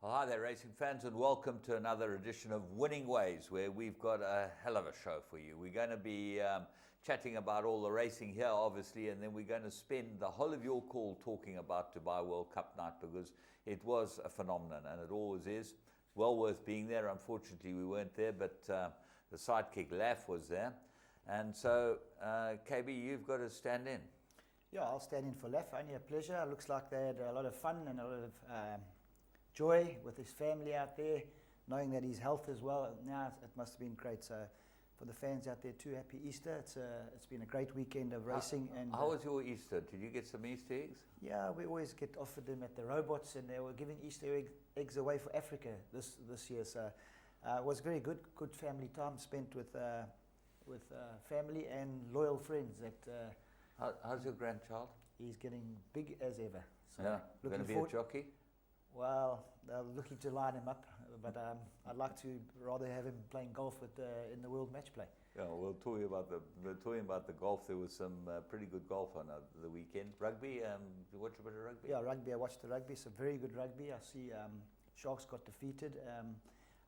Well, hi there, racing fans, and welcome to another edition of Winning Ways, where we've got a hell of a show for you. We're going to be chatting about all the racing here, obviously, and then we're going to spend the whole of your call talking about Dubai World Cup night, because it was a phenomenon, and it always is. Well worth being there. Unfortunately, we weren't there, but the sidekick Laf was there. And so, KB, you've got to stand in. Yeah, I'll stand in for Laf. Only a pleasure. It looks like they had a lot of fun and a lot of joy with his family out there, knowing that his health as well. Now it must have been great. So for the fans out there too, happy Easter. It's been a great weekend of racing. How was your Easter? Did you get some Easter eggs? Yeah, we always get offered them at the robots, and they were giving Easter eggs away for Africa this year. So it was very good family time spent with family and loyal friends. How's your grandchild? He's getting big as ever. So yeah, going to be a jockey? Well, they're looking to line him up, but I'd like to rather have him playing golf in the World Match Play. Yeah, we'll talk about the golf. There was some pretty good golf on the weekend. Rugby, you watch a bit of rugby? Yeah, rugby. I watched the rugby. It's a very good rugby. I see Sharks got defeated,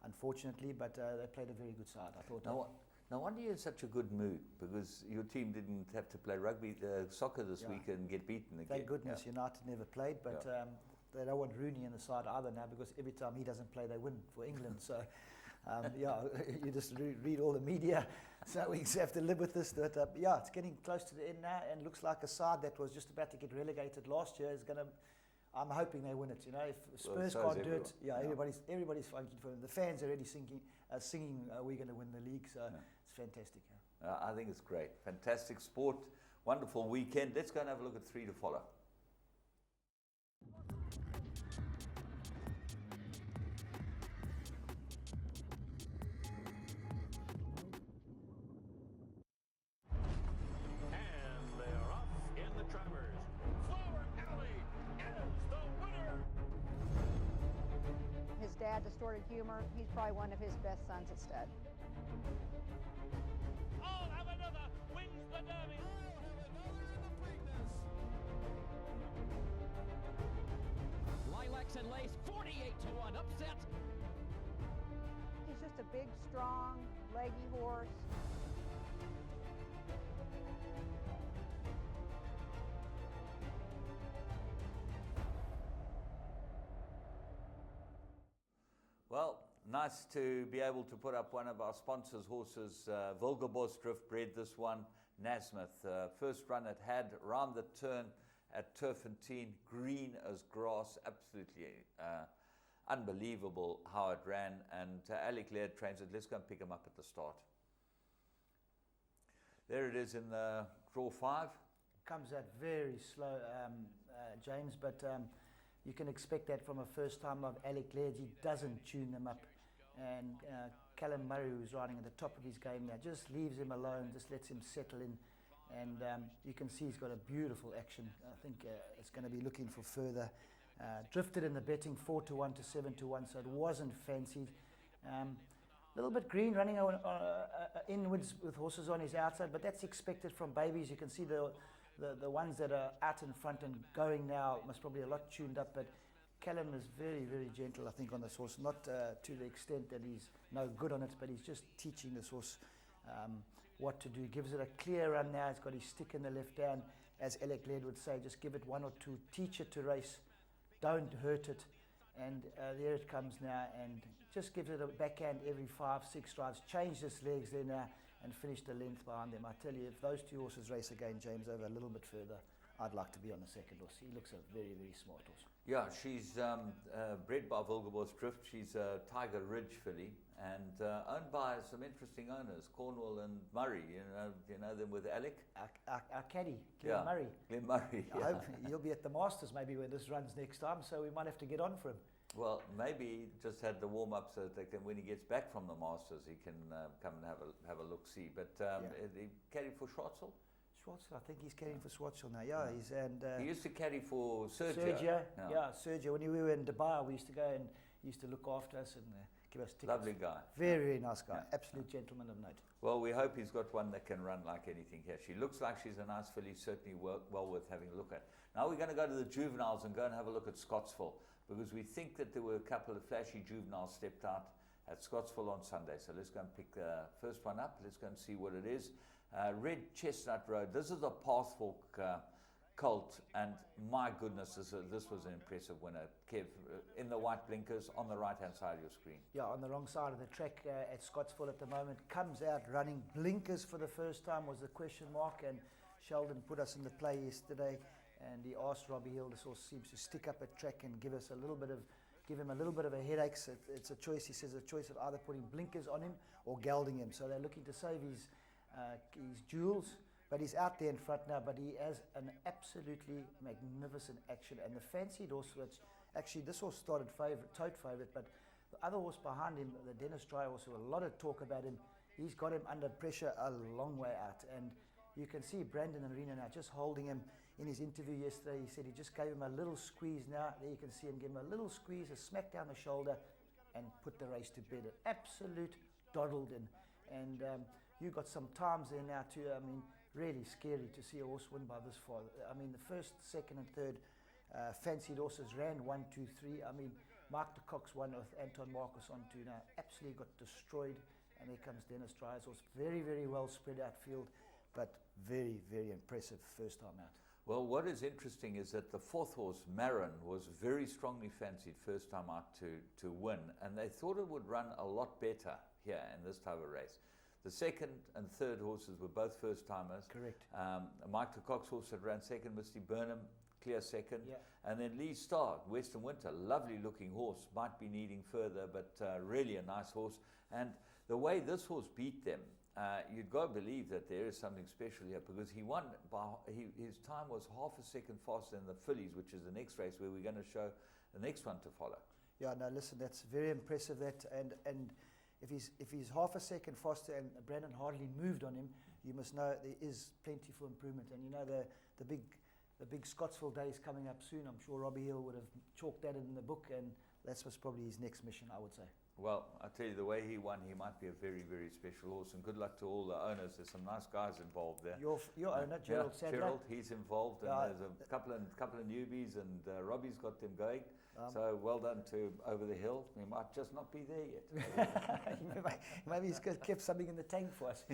unfortunately, but they played a very good side. I thought. No wonder you're in such a good mood, because your team didn't have to play rugby, soccer this week and get beaten again. Thank goodness United never played, but they don't want Rooney in the side either now, because every time he doesn't play, they win for England. So, you just read all the media. So we have to live with this. That it's getting close to the end now, and looks like a side that was just about to get relegated last year is going to. I'm hoping they win it. You know, if Spurs can't do it, everybody's funky for them. The fans are already singing, we're going to win the league. So it's fantastic. Yeah. I think it's great. Fantastic sport, wonderful weekend. Let's go and have a look at 3 to follow. His dad, Distorted Humor, he's probably one of his best sons at stud. I'll have another, wins the Derby. I'll have another in the Preakness. Lilacs and Lace, 48-1, upset. He's just a big, strong, leggy horse. Well, nice to be able to put up one of our sponsors' horses, Wilgerbos Driftbred, this one, Nasmith. First run it had, round the turn at Turfentine, green as grass, absolutely unbelievable how it ran. And Alec Laird trains it. Let's go and pick him up at the start. There it is in the draw 5. Comes out very slow, James, but you can expect that from a first time of Alec Laird. He doesn't tune them up. And Callum Murray, who's riding at the top of his game now, just leaves him alone, just lets him settle in. And you can see he's got a beautiful action. I think it's going to be looking for further. Drifted in the betting 4-1 to 7-1, so it wasn't fancied. A little bit green, running inwards with horses on his outside, but that's expected from babies. You can see the ones that are out in front and going now must probably a lot tuned up, but Callum is very, very gentle, I think, on this horse. Not to the extent that he's no good on it, but he's just teaching this horse what to do. He gives it a clear run now. He's got his stick in the left hand, as Alec Laird would say. Just give it 1 or 2, teach it to race, don't hurt it. And there it comes now, and just gives it a backhand every 5-6 strides. Changed his legs there now and finished the length behind them. I tell you, if those 2 horses race again, James, over a little bit further, I'd like to be on the second horse. He looks a very, very smart horse. Yeah, she's bred by Wilgerbos Drift. She's a Tiger Ridge filly, and owned by some interesting owners, Cornwall and Murray. You know them with Alec. Our caddy, Glenn Murray. Glenn Murray. I hope he'll be at the Masters maybe when this runs next time, so we might have to get on for him. Well, maybe he just had the warm up so that when he gets back from the Masters, he can come and have a look see. But he caddied for Schwartzel. Schwartzel, I think he's caddying for Schwartzel now. Yeah, he's he used to caddy for Sergio. Sergio. When we were in Dubai, we used to go and he used to look after us and give us tickets. Lovely guy. Very, very nice guy. Yeah. Absolute gentleman of note. Well, we hope he's got one that can run like anything here. She looks like she's a nice filly, certainly well worth having a look at. Now we're going to go to the juveniles and go and have a look at Scottsville, because we think that there were a couple of flashy juveniles stepped out at Scottsville on Sunday. So let's go and pick the first one up. Let's go and see what it is. Red Chestnut Road. This is a Pathfork colt, and my goodness, this was an impressive winner. Kev, in the white blinkers on the right-hand side of your screen. Yeah, on the wrong side of the track at Scottsville at the moment. Comes out running blinkers for the first time was the question mark, and Sheldon put us in the play yesterday, and he asked Robbie Hill. This horse seems to stick up at track and give him a little bit of a headache. So it's a choice. He says a choice of either putting blinkers on him or gelding him. So they're looking to save his jewels. But he's out there in front now, but he has an absolutely magnificent action. And the fancied horse, which actually this horse started tote favourite, but the other horse behind him, the Dennis Dry horse, a lot of talk about him. He's got him under pressure a long way out. And you can see Brandon Arena now just holding him. In his interview yesterday, he said he just gave him a little squeeze now. There you can see him give him a little squeeze, a smack down the shoulder, and put the race to bed. An absolute doddled-in. And you got some times there now too. I mean, really scary to see a horse win by this far. I mean, the first, second and third fancied horses ran 1, 2, 3. I mean, Mark de Cox won with Anton Marcus on 2 now. Absolutely got destroyed. And there comes Dennis Dry's horse. Very, very well spread out field, but very, very impressive first time out. Well, what is interesting is that the fourth horse, Marin, was very strongly fancied first time out to win, and they thought it would run a lot better here in this type of race. The second and third horses were both first timers. Correct. Mike de Cox horse had ran second, Misty Burnham, clear second. Yeah. And then Lee Starr, Western Winter, lovely looking horse, might be needing further, but really a nice horse. And the way this horse beat them, you'd got to believe that there is something special here, because he won his time was half a second faster than the fillies, which is the next race where we're going to show the next one to follow. Yeah, no, listen, that's very impressive. That and if he's half a second faster and Brandon hardly moved on him, you must know there is plenty for improvement. And you know the big Scottsville day is coming up soon. I'm sure Robbie Hill would have chalked that in the book, and that's what's probably his next mission, I would say. Well, I tell you, the way he won, he might be a very, very special horse, and good luck to all the owners. There's some nice guys involved there. Your owner, Gerald Sadler. Gerald, he's involved, and there's a couple of newbies, and Robbie's got them going. So well done to Over the Hill. He might just not be there yet. Maybe he's kept something in the tank for us.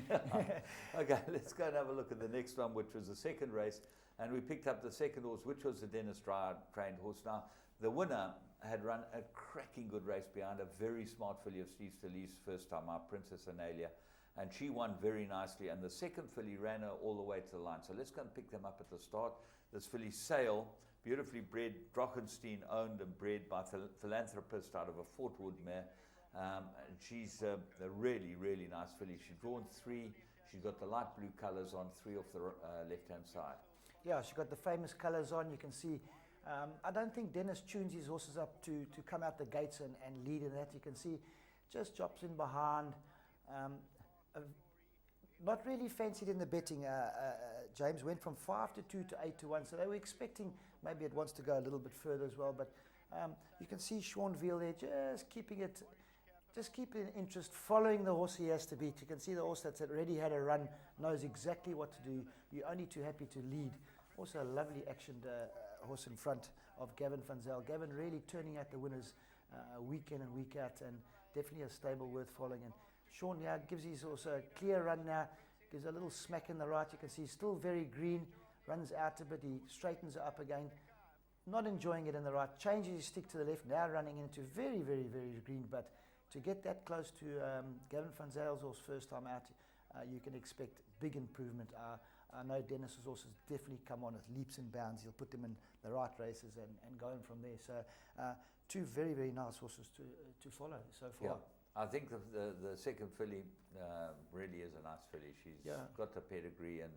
Okay, let's go and have a look at the next one, which was the second race, and we picked up the second horse, which was the Dennis Dry trained horse. Now, the winner had run a cracking good race behind a very smart filly of Steve Stalee's first time out, Princess Analia, and she won very nicely, and the second filly ran her all the way to the line. So let's go and pick them up at the start. This filly, Sale, beautifully bred, Drochenstein owned and bred by Philanthropist out of a Fort Wood mare. She's a really, really nice filly. She's drawn 3. She's got the light blue colours on, 3 off the left-hand side. Yeah, she's got the famous colours on. You can see. I don't think Dennis tunes his horses up to come out the gates and lead in that. You can see just drops in behind. Not really fancied in the betting. James went from 5 to 2 to 8 to 1. So they were expecting maybe it wants to go a little bit further as well. But you can see Sean Veal there just keeping interest, following the horse he has to beat. You can see the horse that's already had a run knows exactly what to do. You're only too happy to lead. Also a lovely actioned horse in front of Gavin van Zyl. Gavin really turning out the winners week in and week out, and definitely a stable worth following. And Sean now gives his horse a clear run now, gives a little smack in the right. You can see he's still very green, runs out a bit, he straightens her up again. Not enjoying it in the right, changes his stick to the left, now running into very, very, very green. But to get that close to Gavin van Zyl's horse first time out, you can expect big improvement. I know Dennis's horses definitely come on with leaps and bounds. He'll put them in the right races and going from there. So 2 very, very nice horses to follow so far. Yeah. I think the second filly really is a nice filly. She's got the pedigree and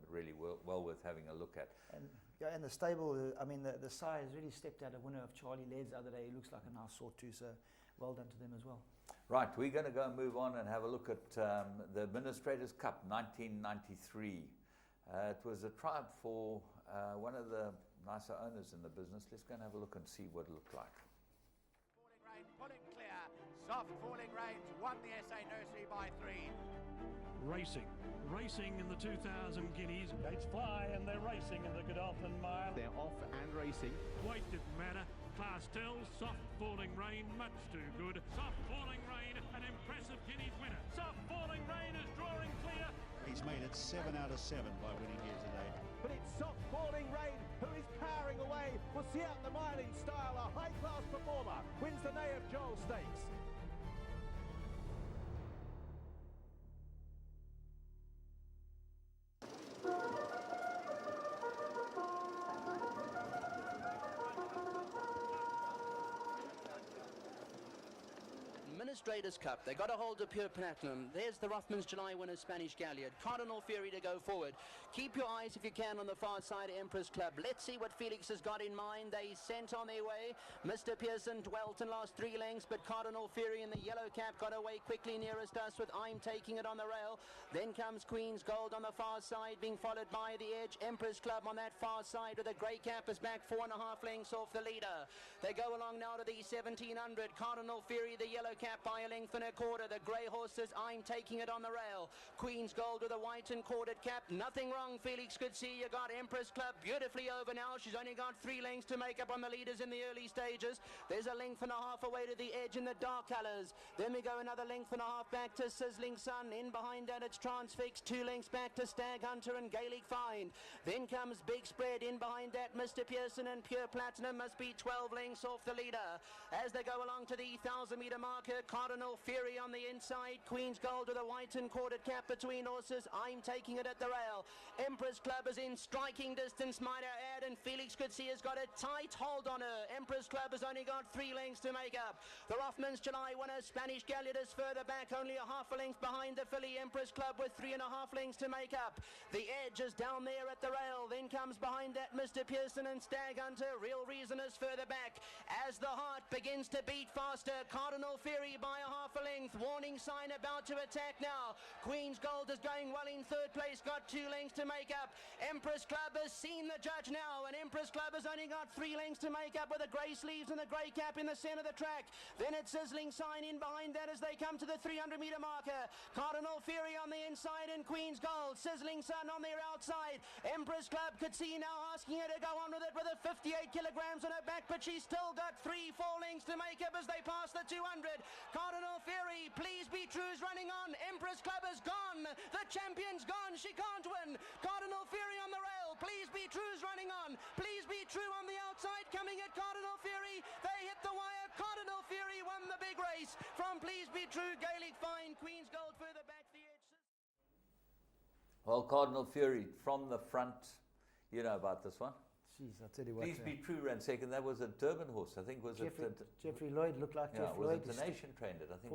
really well worth having a look at. And the stable, I mean, the sire has really stepped out, a winner of Charlie Laird's the other day. He looks like a nice sort too, so well done to them as well. Right, we're going to go and move on and have a look at the Administrators' Cup 1993. It was a triumph for one of the nicer owners in the business. Let's go and have a look and see what it looked like. line, pulling clear. Soft falling reins won the SA Nursery by 3. Racing in the 2000 Guineas. Gates fly and they're racing in the Godolphin Mile. They're off and racing. Weight didn't matter. Class tells, soft falling rain, much too good. Soft falling rain, an impressive Guineas winner. Soft falling rain is drawing clear. He's made it 7 out of 7 by winning here today. But it's soft falling rain who is powering away. We'll see out the mile in style. A high-class performer wins the Nay of Joel Stakes. Administrators Cup. They got a hold of Pure Platinum. There's the Rothmans July winner, Spanish Galliard. Cardinal Fury to go forward. Keep your eyes, if you can, on the far side, Empress Club. Let's see what Felix has got in mind. They sent on their way. Mr. Pearson dwelt and lost 3 lengths, but Cardinal Fury in the yellow cap got away quickly nearest us with I'm Taking It on the rail. Then comes Queen's Gold on the far side, being followed by the edge. Empress Club on that far side with a grey cap is back 4.5 lengths off the leader. They go along now to the 1700. Cardinal Fury, the yellow cap by a length and a quarter. The grey horse says I'm Taking It on the rail. Queen's Gold with a white and corded cap. Nothing wrong, Felix could see. You got Empress Club beautifully over now. She's only got 3 lengths to make up on the leaders in the early stages. There's a length and a half away to the edge in the dark colours. Then we go another length and a half back to Sizzling Sun. In behind that it's Transfix. 2 lengths back to Stag Hunter and Gaelic Find. Then comes Big Spread. In behind that Mr. Pearson and Pure Platinum must be 12 lengths off the leader. As they go along to the 1,000 metre marker, Cardinal Fury on the inside. Queen's Gold with a white and corded cap between horses. I'm Taking It at the rail. Empress Club is in striking distance, might I add, and Felix could see has got a tight hold on her. Empress Club has only got 3 lengths to make up. The Rothmans July winner, Spanish Galliard, is further back, only a half a length behind the filly Empress Club with 3.5 lengths to make up. The edge is down there at the rail. Then comes behind that Mr. Pearson and Stag Hunter. Real Reason is further back. As the heart begins to beat faster, Cardinal Fury by a half a length. Warning sign about to attack now. Queen's Gold is going well in 3rd place, got 2 lengths to make up. Empress Club has seen the judge now, and Empress Club has only got 3 lengths to make up with the grey sleeves and the grey cap in the centre of the track. Then it's Sizzling Sign in behind that as they come to the 300 metre marker. Cardinal Fury on the inside and Queen's Gold. Sizzling Sun on their outside. Empress Club could see now asking her to go on with it with a 58 kilograms on her back, but she's still got 3-4 lengths to make up as they pass the 200. Cardinal Fury, Please Be True is running on. Empress Club is gone. The champion's gone. She can't win. Cardinal Fury on the rail. Please Be True is running on. Please Be True on the outside, coming at Cardinal Fury. They hit the wire. Cardinal Fury won the big race from Please Be True. Gaelic Fine, Queen's Gold further back the edge. Well, Cardinal Fury from the front. You know about this one. Jeez, I'll tell you what. Please Be True ran second. That was a Durban horse, I think. Was Jeffrey Lloyd looked like Jeff Lloyd. Was it Donation trained it? I think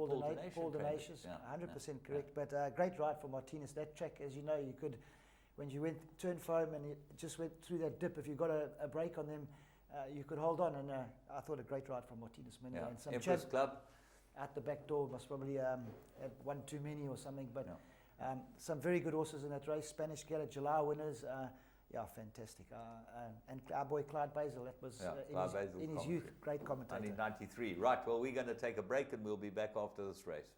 Paul Donation, yeah, 100% correct. But great ride for Martinez. That track, as you know, you could, when you turned for home and you just went through that dip, if you got a break on them, you could hold on. And I thought a great ride from Martinez. Yeah. And some Empress Club. Out the back door was probably had one too many or something. But some very good horses in that race. Spanish Galliard, July winners. Yeah, fantastic. And our boy Clyde Basil, that was in his youth, great commentator. 1993. Right, well, we're going to take a break and we'll be back after this race.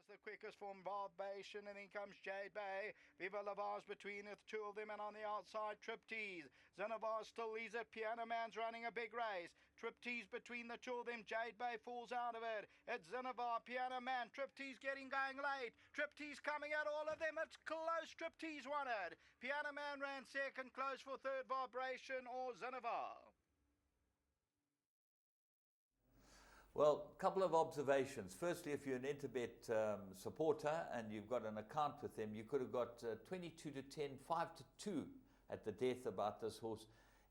The quickest from Vibration, and then comes Jade Bay. Viva Lavar's between the 2 of them, and on the outside Triptease. Zanavar still leads it. Piano Man's running a big race. Triptease between the 2 of them. Jade Bay falls out of it. It's Zanavar, Piano Man. Triptease getting going late. Triptease coming at all of them. It's close. Triptease won it. Piano Man ran second, close for 3rd Vibration or Zanavar. Well, a couple of observations. Firstly, if you're an Interbet supporter and you've got an account with them, you could have got 22 to 10, 5 to 2 at the death about this horse.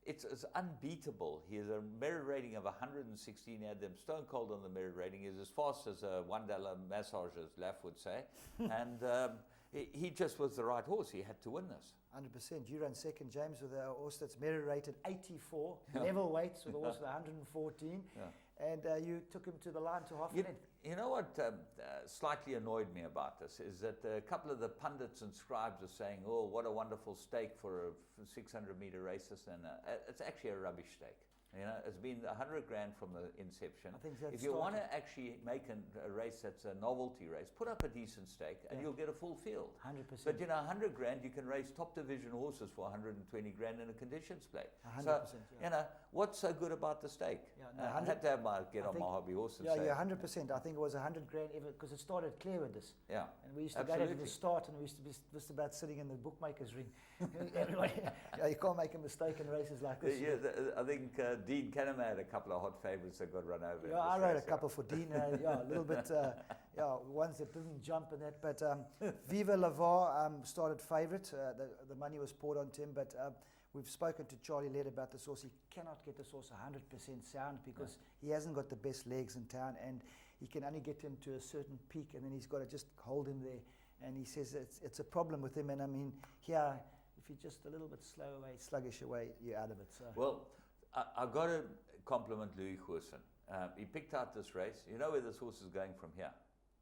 it's unbeatable. He has a merit rating of 116. He had them stone cold on the merit rating. He's as fast as a $1 massage, as Laff would say. And he just was the right horse. He had to win this. 100%. You run second, James, with a horse that's merit rated 84, level weights with a horse with 114. And you took him to the line to half a length. You know what slightly annoyed me about this is that a couple of the pundits and scribes are saying, oh, what a wonderful stake for a 600-meter race. And it's actually a rubbish stake. You know, it's been 100 grand from the inception. I think that's if you want to actually make a race that's a novelty race, put up a decent stake and you'll get a full field. 100%. But 100 grand, you can race top division horses for 120 grand in a conditions plate. 100%. So, what's so good about the stake? Yeah, I had to have my on my hobby horse and say. Yeah, 100%. I think it was 100 grand because it started clear with this. Yeah. And we used to go to the start and we used to be just about sitting in the bookmaker's ring. Everybody, you can't make a mistake in races like this. I think Dean Canham had a couple of hot favourites that got run over. Yeah, I rode a couple for Dean. A little bit, ones that didn't jump and that. But Viva Lavar started favourite. The money was poured onto him, but we've spoken to Charlie Led about this horse. He cannot get this horse 100% sound because he hasn't got the best legs in town, and he can only get him to a certain peak, and then he's got to just hold him there. And he says it's a problem with him. And I mean, here, if you're just a little bit slow away, sluggish away, you're out of it. So. Well, I've got to compliment Louis Goosen. He picked out this race. You know where this horse is going from here?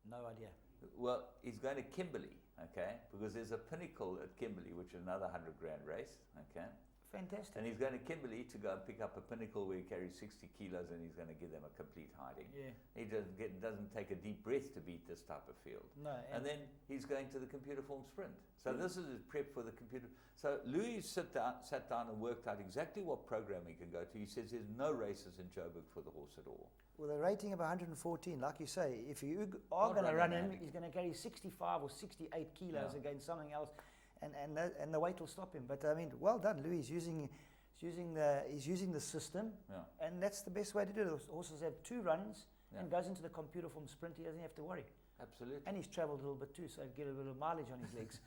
No idea. Well, he's going to Kimberley, okay? Because there's a Pinnacle at Kimberley, which is another 100 grand race, okay? Fantastic. And he's going to Kimberley to go and pick up a Pinnacle where he carries 60 kilos and he's going to give them a complete hiding. Yeah. He doesn't take a deep breath to beat this type of field. No. And then he's going to the computer form sprint. So this is his prep for the computer. So Louis sat down and worked out exactly what program he can go to. He says there's no races in Joburg for the horse at all. With a rating of 114, like you say, if you are going to run him, he's going to carry 65 or 68 kilos against something else. And the weight will stop him. But I mean, well done, Louis. He's using the system, and that's the best way to do it. The horses have 2 runs and goes into the computer form sprint. He doesn't have to worry. Absolutely. And he's travelled a little bit too, so he'd get a bit of mileage on his legs.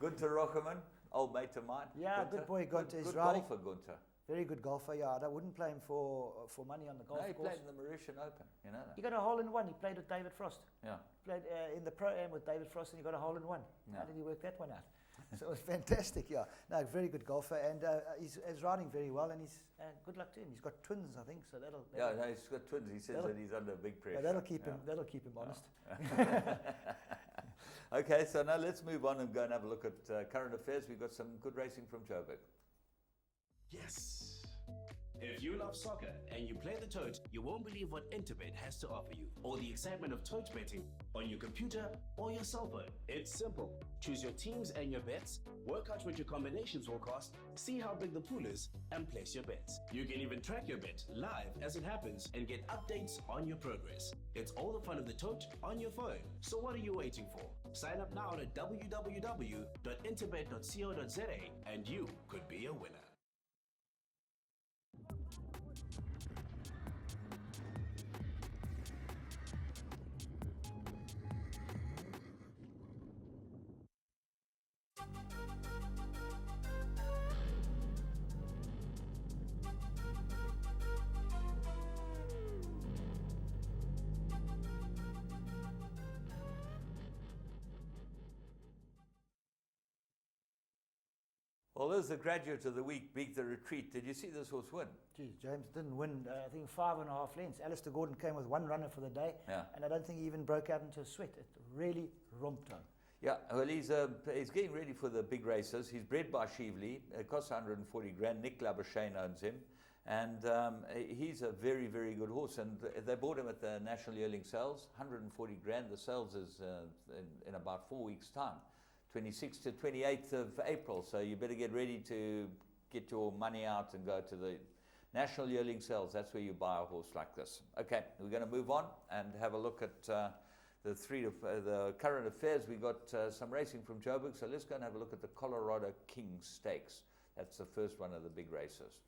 Gunther Rockerman, old mate of mine. Yeah, Gunther. Good boy, Gunther. Good golfer, Gunther. Very good golfer. Yeah, I wouldn't play him for money on the golf course. No, he played in the Mauritian Open. You know that. He got a hole in one. He played with David Frost. Yeah. Played in the Pro-Am with David Frost, and he got a hole in one. Yeah. How did he work that one out? So it was fantastic. Yeah. No, very good golfer, and he's riding very well. And he's good luck to him. He's got twins, I think. So that'll no, he's got twins. He says that he's under big pressure. That'll keep him. That'll keep him honest. Okay, so now let's move on and go and have a look at current affairs. We've got some good racing from Joburg. Yes. If you love soccer and you play the tote, you won't believe what Interbet has to offer you, or the excitement of tote betting on your computer or your cell phone. It's simple. Choose your teams and your bets, work out what your combinations will cost, see how big the pool is, and place your bets. You can even track your bet live as it happens and get updates on your progress. It's all the fun of the tote on your phone. So what are you waiting for? Sign up now at www.interbet.co.za and you could be a winner. Well, there's the graduate of the week, Beat the Retreat. Did you see this horse win? Geez, James didn't win, I think 5.5 lengths. Alistair Gordon came with 1 runner for the day, and I don't think he even broke out into a sweat. It really romped on. Yeah, well, he's getting ready for the big races. He's bred by Shively. It costs 140 grand. Nick Labuschagne owns him. And he's a very, very good horse. And they bought him at the National Yearling Sales, 140 grand. The sales is in about 4 weeks' time. 26th to 28th of April, so you better get ready to get your money out and go to the National Yearling Sales. That's where you buy a horse like this. Okay, we're going to move on and have a look at the current affairs. We got some racing from Joburg, so let's go and have a look at the Colorado King Stakes. That's the first one of the big races.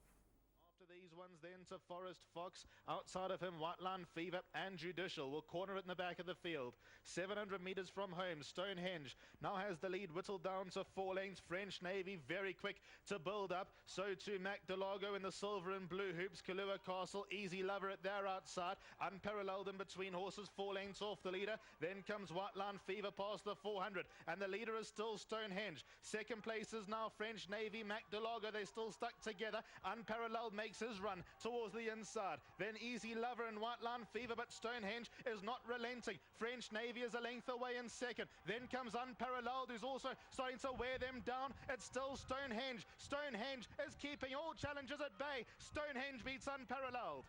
These ones comes then to Forest Fox. Outside of him, Whiteline Fever and Judicial will corner it in the back of the field. 700 metres from home, Stonehenge now has the lead whittled down to 4 lengths. French Navy very quick to build up. So too Mac Delago in the silver and blue hoops. Kalua Castle, Easy Lover at their outside. Unparalleled in between horses, 4 lengths off the leader. Then comes Whiteline Fever past the 400. And the leader is still Stonehenge. Second place is now French Navy, Mac Delago. They still stuck together. Unparalleled makes his run towards the inside. Then Easy Lover and Whiteline Fever, but Stonehenge is not relenting. French Navy is a length away in second. Then comes Unparalleled, who's also starting to wear them down. It's still Stonehenge. Stonehenge is keeping all challenges at bay. Stonehenge beats Unparalleled.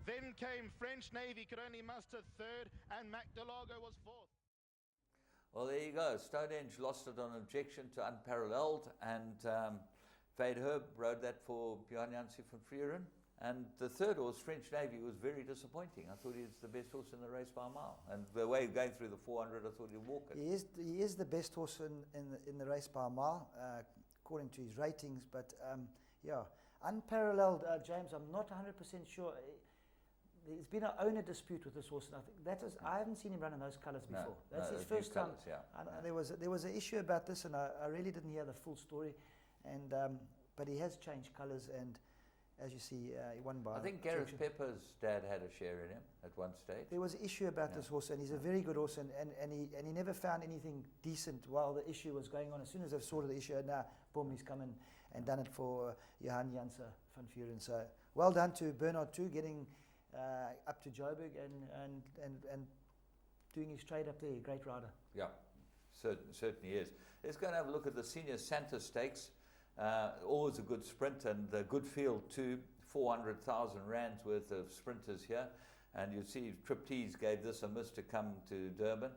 Then came French Navy, could only muster third, and Mac Delago was fourth. Well, there you go. Stonehenge lost it on objection to Unparalleled, and Fade Herb rode that for Björn Janssen van Vuren. And the third horse, French Navy, was very disappointing. I thought he was the best horse in the race by a mile. And the way going through the 400, I thought he'd walk it. He is the best horse in the race by a mile, according to his ratings. But yeah, Unparalleled, James, I'm not 100% sure. There's been an owner dispute with this horse, and I think I haven't seen him run in those colours before. That's his first time. Colours, yeah. And there was an issue about this, and I really didn't hear the full story. And but he has changed colours, and as you see, he won by. I think Gareth Pepper's dad had a share in him at one stage. There was an issue about this horse, and he's a very good horse, and he never found anything decent while the issue was going on. As soon as they've sorted the issue, now boom, he's come in and done it for Johan Janssen van Vuren. So well done to Bernard too, getting up to Joburg and doing his trade up there. Great rider. Yeah, certainly is. Let's go and have a look at the Senior Santa Stakes. Always a good sprint and a good field too. 400,000 rands worth of sprinters here, and you see Triptease gave this a miss to come to Durban.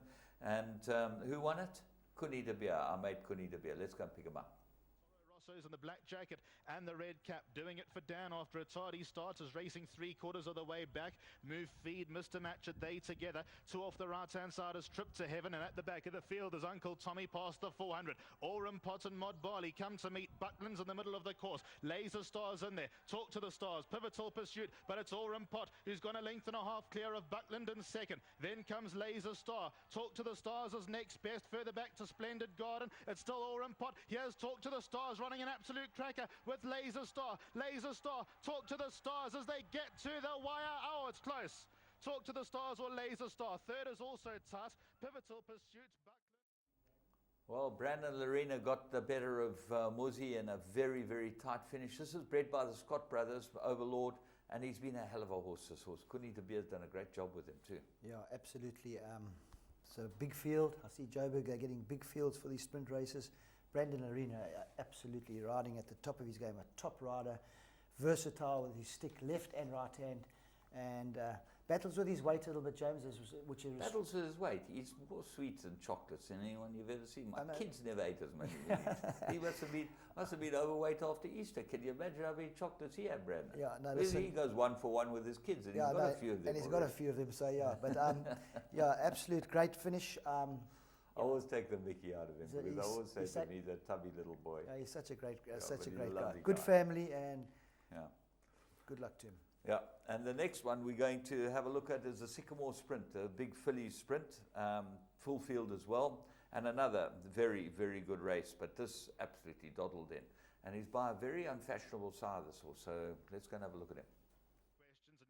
And who won it? Kuni de Beer, our mate Kuni de Beer. Let's go and pick him up. Rosso's in the black jacket and the red cap, doing it for Dan after a tardy start, is racing 3/4 of the way back. Move Feed, Mr. Match, they together. 2 off the right hand side is Trip to Heaven, and at the back of the field is Uncle Tommy past the 400. Aurum Pot and Mod Barley come to meet. Buckland's in the middle of the course. Laser Stars in there. Talk to the Stars. Pivotal Pursuit, but it's Aurum Pot who's gone a length and a half clear of Buckland in second. Then comes Laser Star. Talk to the Stars is next best. Further back to Splendid Garden. It's still Aurum Pot. Here's Talk to the Stars running an absolute cracker with Laser Star. Laser Star, Talk to the Stars as they get to the wire. Oh, it's close. Talk to the Stars or Laser Star. Third is also tight. Pivotal Pursuit, Buckland. Well, Brandon Lorena got the better of Muzi in a very, very tight finish. This is bred by the Scott brothers, Overlord, and he's been a hell of a horse, this horse. Kuni de Beer's done a great job with him too. Yeah, absolutely. So big field. I see Joburg getting big fields for these sprint races. Brandon Arena absolutely riding at the top of his game, a top rider, versatile with his stick, left and right hand, and battles with his weight a little bit, James, which is... Battles with his weight. He's more sweets and chocolates than anyone you've ever seen. My kids never ate as much as he. He must have been overweight after Easter. Can you imagine how many chocolates he had, Brandon? Yeah, no, listen, he goes 1 for 1 with his kids, and he's got a few of them. And he's got a few of them, so yeah. But yeah, absolute great finish. I always take the Mickey out of him because I always say to him, he's a tubby little boy. Yeah, he's such a great guy. Guy. Good family, and good luck to him. Yeah, and the next one we're going to have a look at is the Sycamore Sprint, a big filly sprint, full field as well, and another very, very good race, but this absolutely doddled in. And he's by a very unfashionable sire, this horse, so let's go and have a look at him.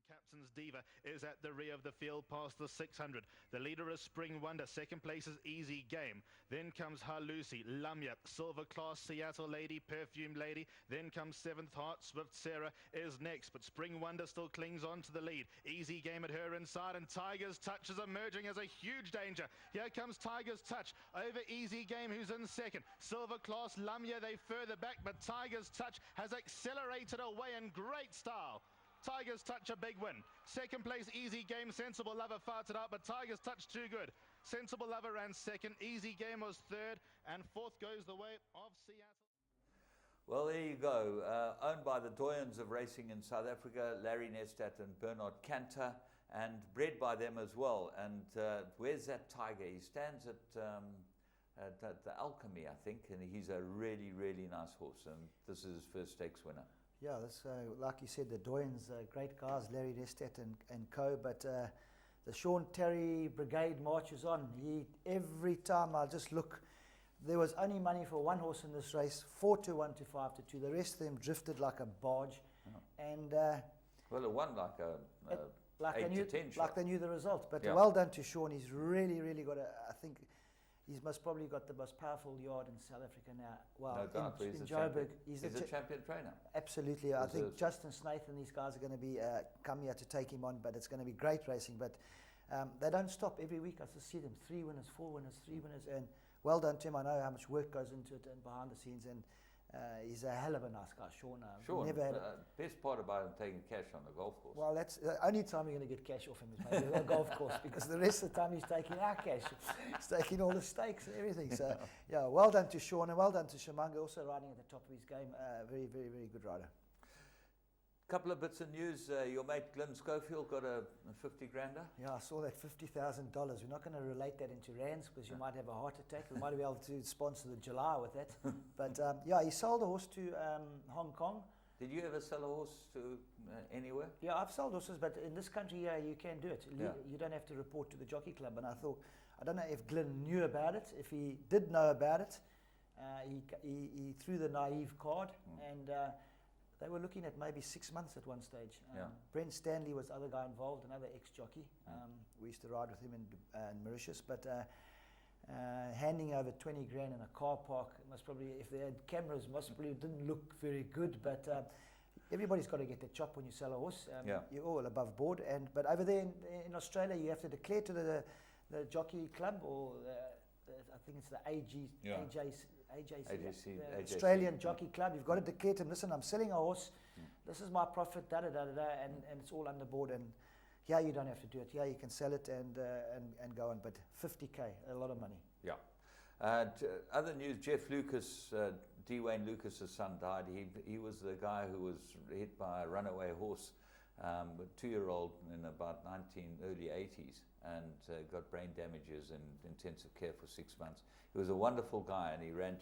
Captain's Diva is at the rear of the field past the 600. The leader is Spring Wonder. Second place is Easy Game. Then comes Halusi, Lamia, Silver Class, Seattle Lady, Perfume Lady. Then comes 7th Heart, Swift Sarah is next. But Spring Wonder still clings on to the lead. Easy Game at her inside, and Tiger's Touch is emerging as a huge danger. Here comes Tiger's Touch over Easy Game, who's in second. Silver Class, Lamia, they further back, but Tiger's Touch has accelerated away in great style. Tiger's Touch, a big win. Second place, Easy Game. Sensible Lover fights it out, but Tiger's Touch too good. Sensible Lover ran second. Easy Game was third, and fourth goes the way of Seattle. Well, there you go. Owned by the doyens of racing in South Africa, Larry Nestat and Bernard Cantor, and bred by them as well. And where's that Tiger? He stands at the Alchemy, I think, and he's a really, really nice horse. And this is his first stakes winner. Yeah, that's, like you said, the Doyens, great guys, Larry Restet and co. But the Sean Terry Brigade marches on. Every time I just look, there was only money for one horse in this race, 4-1 to 5-2. The rest of them drifted like a barge, and well, it won like a like 8 to 10 shot. Like they knew the result. But Yeah. well done to Sean. He's really, really got I think he's probably got the most powerful yard in South Africa now. Well, No doubt, in he's a Joburg, champion. he's He's a champion trainer. Absolutely. I think Deserves it. Justin Snaith and these guys are going to be come here to take him on, but it's going to be great racing. But they don't stop every week. I just see them 3 winners, 4 winners, 3 winners, and well done to him. I know how much work goes into it and behind the scenes, and he's a hell of a nice guy, Sean. Sure. Never had Best part about him taking cash on the golf course. well, that's the only time you're going to get cash off him is maybe the golf course, because the rest of the time he's taking our cash. He's taking all the stakes and everything. So, yeah, well done to Sean and well done to Shamanga, also riding at the top of his game. Very, very, very good rider. Couple of bits of news. Your mate Glenn Schofield got a 50 grander. Yeah, I saw that $50,000. We're not going to relate that into rands because you might have a heart attack. We might be able to sponsor the July with that. But yeah, he sold a horse to Hong Kong. Did you ever sell a horse to anywhere? Yeah, I've sold horses, but in this country, yeah, you can do it. Yeah. You don't have to report to the jockey club. And I thought, I don't know if Glenn knew about it. If he did know about it, he threw the naive card, and they were looking at maybe 6 months at one stage. Brent Stanley was the other guy involved, another ex-jockey. We used to ride with him in Mauritius, but handing over 20 grand in a car park must probably, if they had cameras, must probably didn't look very good. But everybody's got to get their chop when you sell a horse. You're all above board. But over there in Australia, you have to declare to the jockey club, or I think it's the AJC, Australian Jockey Club. You've got to declare to them, listen, I'm selling a horse, this is my profit, and it's all under board. And yeah, you don't have to do it. Yeah, you can sell it and go on. But 50K, a lot of money. Yeah. Other news, Jeff Lucas, D. Wayne Lucas's son died. He was the guy who was hit by a runaway horse, a 2-year-old in about early 80s, and got brain damages and intensive care for 6 months. He was a wonderful guy, and he ran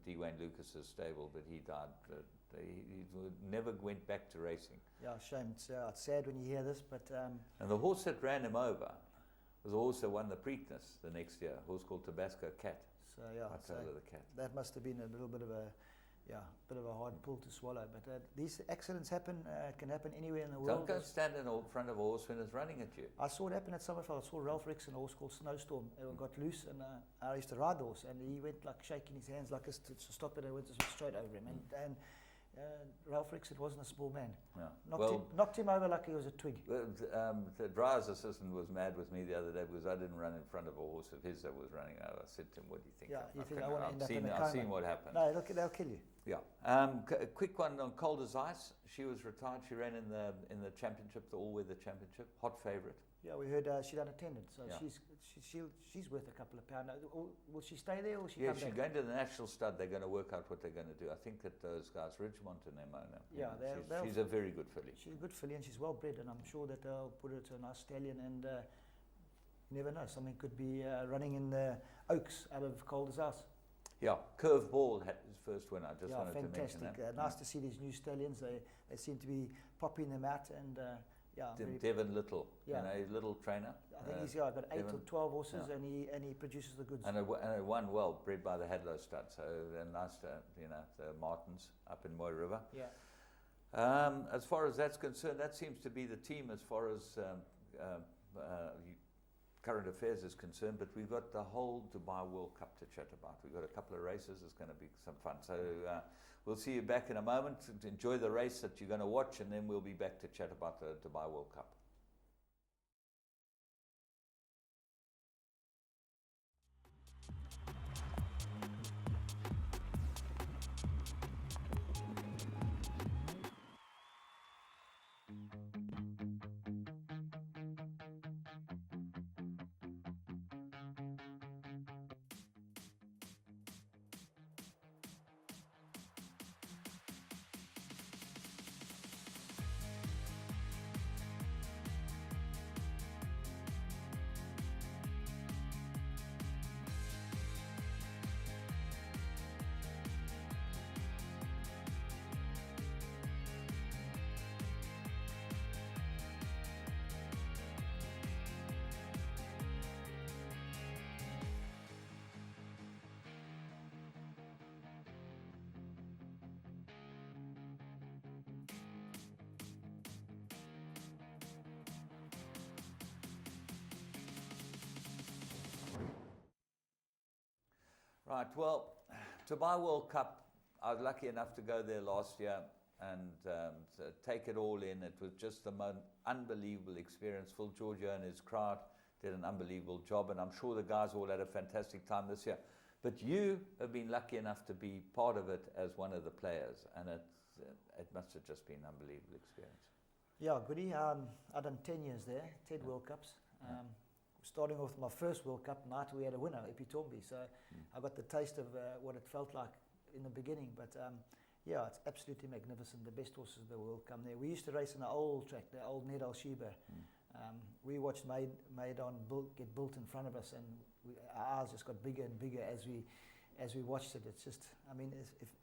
D. Wayne Lucas's stable, but he died. He never went back to racing. Yeah, shame. It's sad when you hear this, but and the horse that ran him over was a horse that won the Preakness the next year, a horse called Tabasco Cat. So yeah, the cat. That must have been a little bit of a hard pill to swallow. But these accidents happen. Can happen anywhere in the world. Don't go stand in front of a horse when it's running at you. I saw it happen at Summerfeld. I saw Ralph Rix and a horse called Snowstorm. It got loose, and I used to ride the horse, and he went like shaking his hands like this to stop it. I went straight over him, and Ralph Rix, it wasn't a small man. Yeah. Knocked him over like he was a twig. The driver's assistant was mad with me the other day because I didn't run in front of a horse of his that was running over. I said to him, what do you think? Yeah, you think I want to end up in a coma? I've seen what happened. No, look, they'll kill you. Yeah. A quick one on Cold as Ice. She was retired. She ran in the championship, the all-weather championship. Hot favourite. Yeah, we heard she done attendance, so Yeah. she's worth a couple of pounds. Will she stay there, or will she Yeah, come she's back? going to the National Stud. They're going to work out what they're going to do. I think that those guys, Ridgemont and Emona. Yeah, she's a very good filly. She's a good filly, and she's well bred, and I'm sure that they'll put her to a nice stallion. And you never know, something could be running in the Oaks out of Cold as Ice. Yeah, Curve Ball had his first winner. I just wanted fantastic. to mention that. Nice to see these new stallions. They seem to be popping them out, and Devon Little, Yeah. little trainer. I think he's got 8 Devon. or 12 horses, Yeah. and he produces the goods. And it won well, bred by the Hadlow stud. So they're nice, the Martins up in Moy River. Yeah. As far as that's concerned, that seems to be the team as far as current affairs is concerned. But we've got the whole Dubai World Cup to chat about. We've got a couple of races. It's going to be some fun. So we'll see you back in a moment. Enjoy the race that you're going to watch, and then we'll be back to chat about the Dubai World Cup. Right, well, Dubai World Cup, I was lucky enough to go there last year and to take it all in. It was just the most unbelievable experience. Phil Georgia and his crowd did an unbelievable job, and I'm sure the guys all had a fantastic time this year. But you have been lucky enough to be part of it as one of the players, and it must have just been an unbelievable experience. Yeah, goody. I've done 10 years there, 10 World Cups. Starting off my first World Cup night, we had a winner, Epitombi. So I got the taste of what it felt like in the beginning. But yeah, it's absolutely magnificent. The best horses in the world come there. We used to race in the old track, the old Ned Al-Shiba. We watched Maidan get built in front of us, and our eyes just got bigger and bigger as we watched it. It's just, I mean,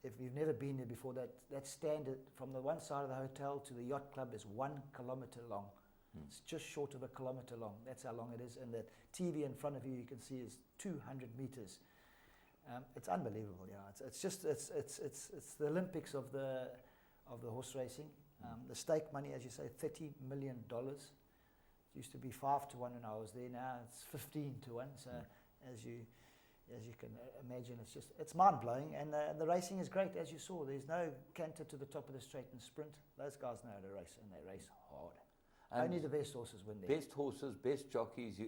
if you've never been there before, that standard from the one side of the hotel to the yacht club is 1 kilometer long. It's just short of a kilometer long. That's how long it is. And the TV in front of you, you can see, is 200 meters. It's unbelievable. Yeah, it's the Olympics of the horse racing. The stake money, as you say, $30 million. It used to be 5 to 1 when I was there. Now it's 15 to 1. So as you can imagine, it's mind blowing. And the racing is great, as you saw. There's no canter to the top of the straight and sprint. Those guys know how to race, and they race hard. And only the best horses win there. Best horses, best jockeys,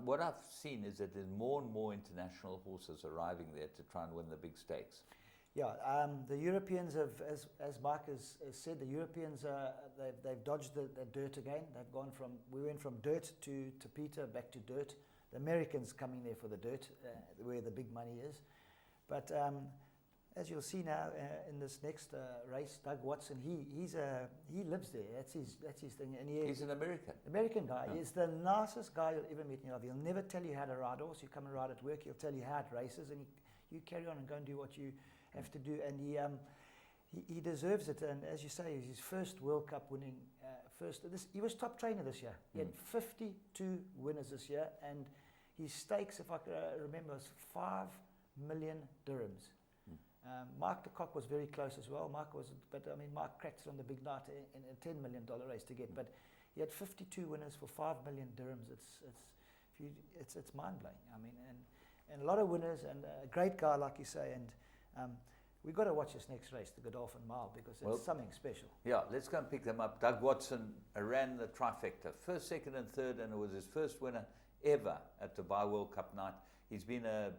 what I've seen is that there's more and more international horses arriving there to try and win the big stakes. Yeah, the Europeans have, as Mike has said, the Europeans they've dodged the dirt again. We went from dirt to Peter, back to dirt. The Americans coming there for the dirt, where the big money is. But as you'll see now in this next race, Doug Watson, he lives there. That's his thing. And He's an American guy. He's the nicest guy you'll ever meet in your life. He'll never tell you how to ride a horse. You come and ride at work, he'll tell you how it races, and you carry on and go and do what you have to do. And he deserves it. And as you say, it's his first World Cup winning. He was top trainer this year. He had 52 winners this year, and his stakes, if I remember, was 5 million dirhams. Mark de Kock was very close as well. Mark cracked it on the big night in a $10 million race to get. But he had 52 winners for 5 million dirhams. It's mind blowing. I mean, and a lot of winners, and a great guy, like you say. And we've got to watch this next race, the Godolphin Mile, because it's something special. Yeah, let's go and pick them up. Doug Watson ran the trifecta, first, second, and third, and it was his first winner ever at Dubai World Cup night. He's been a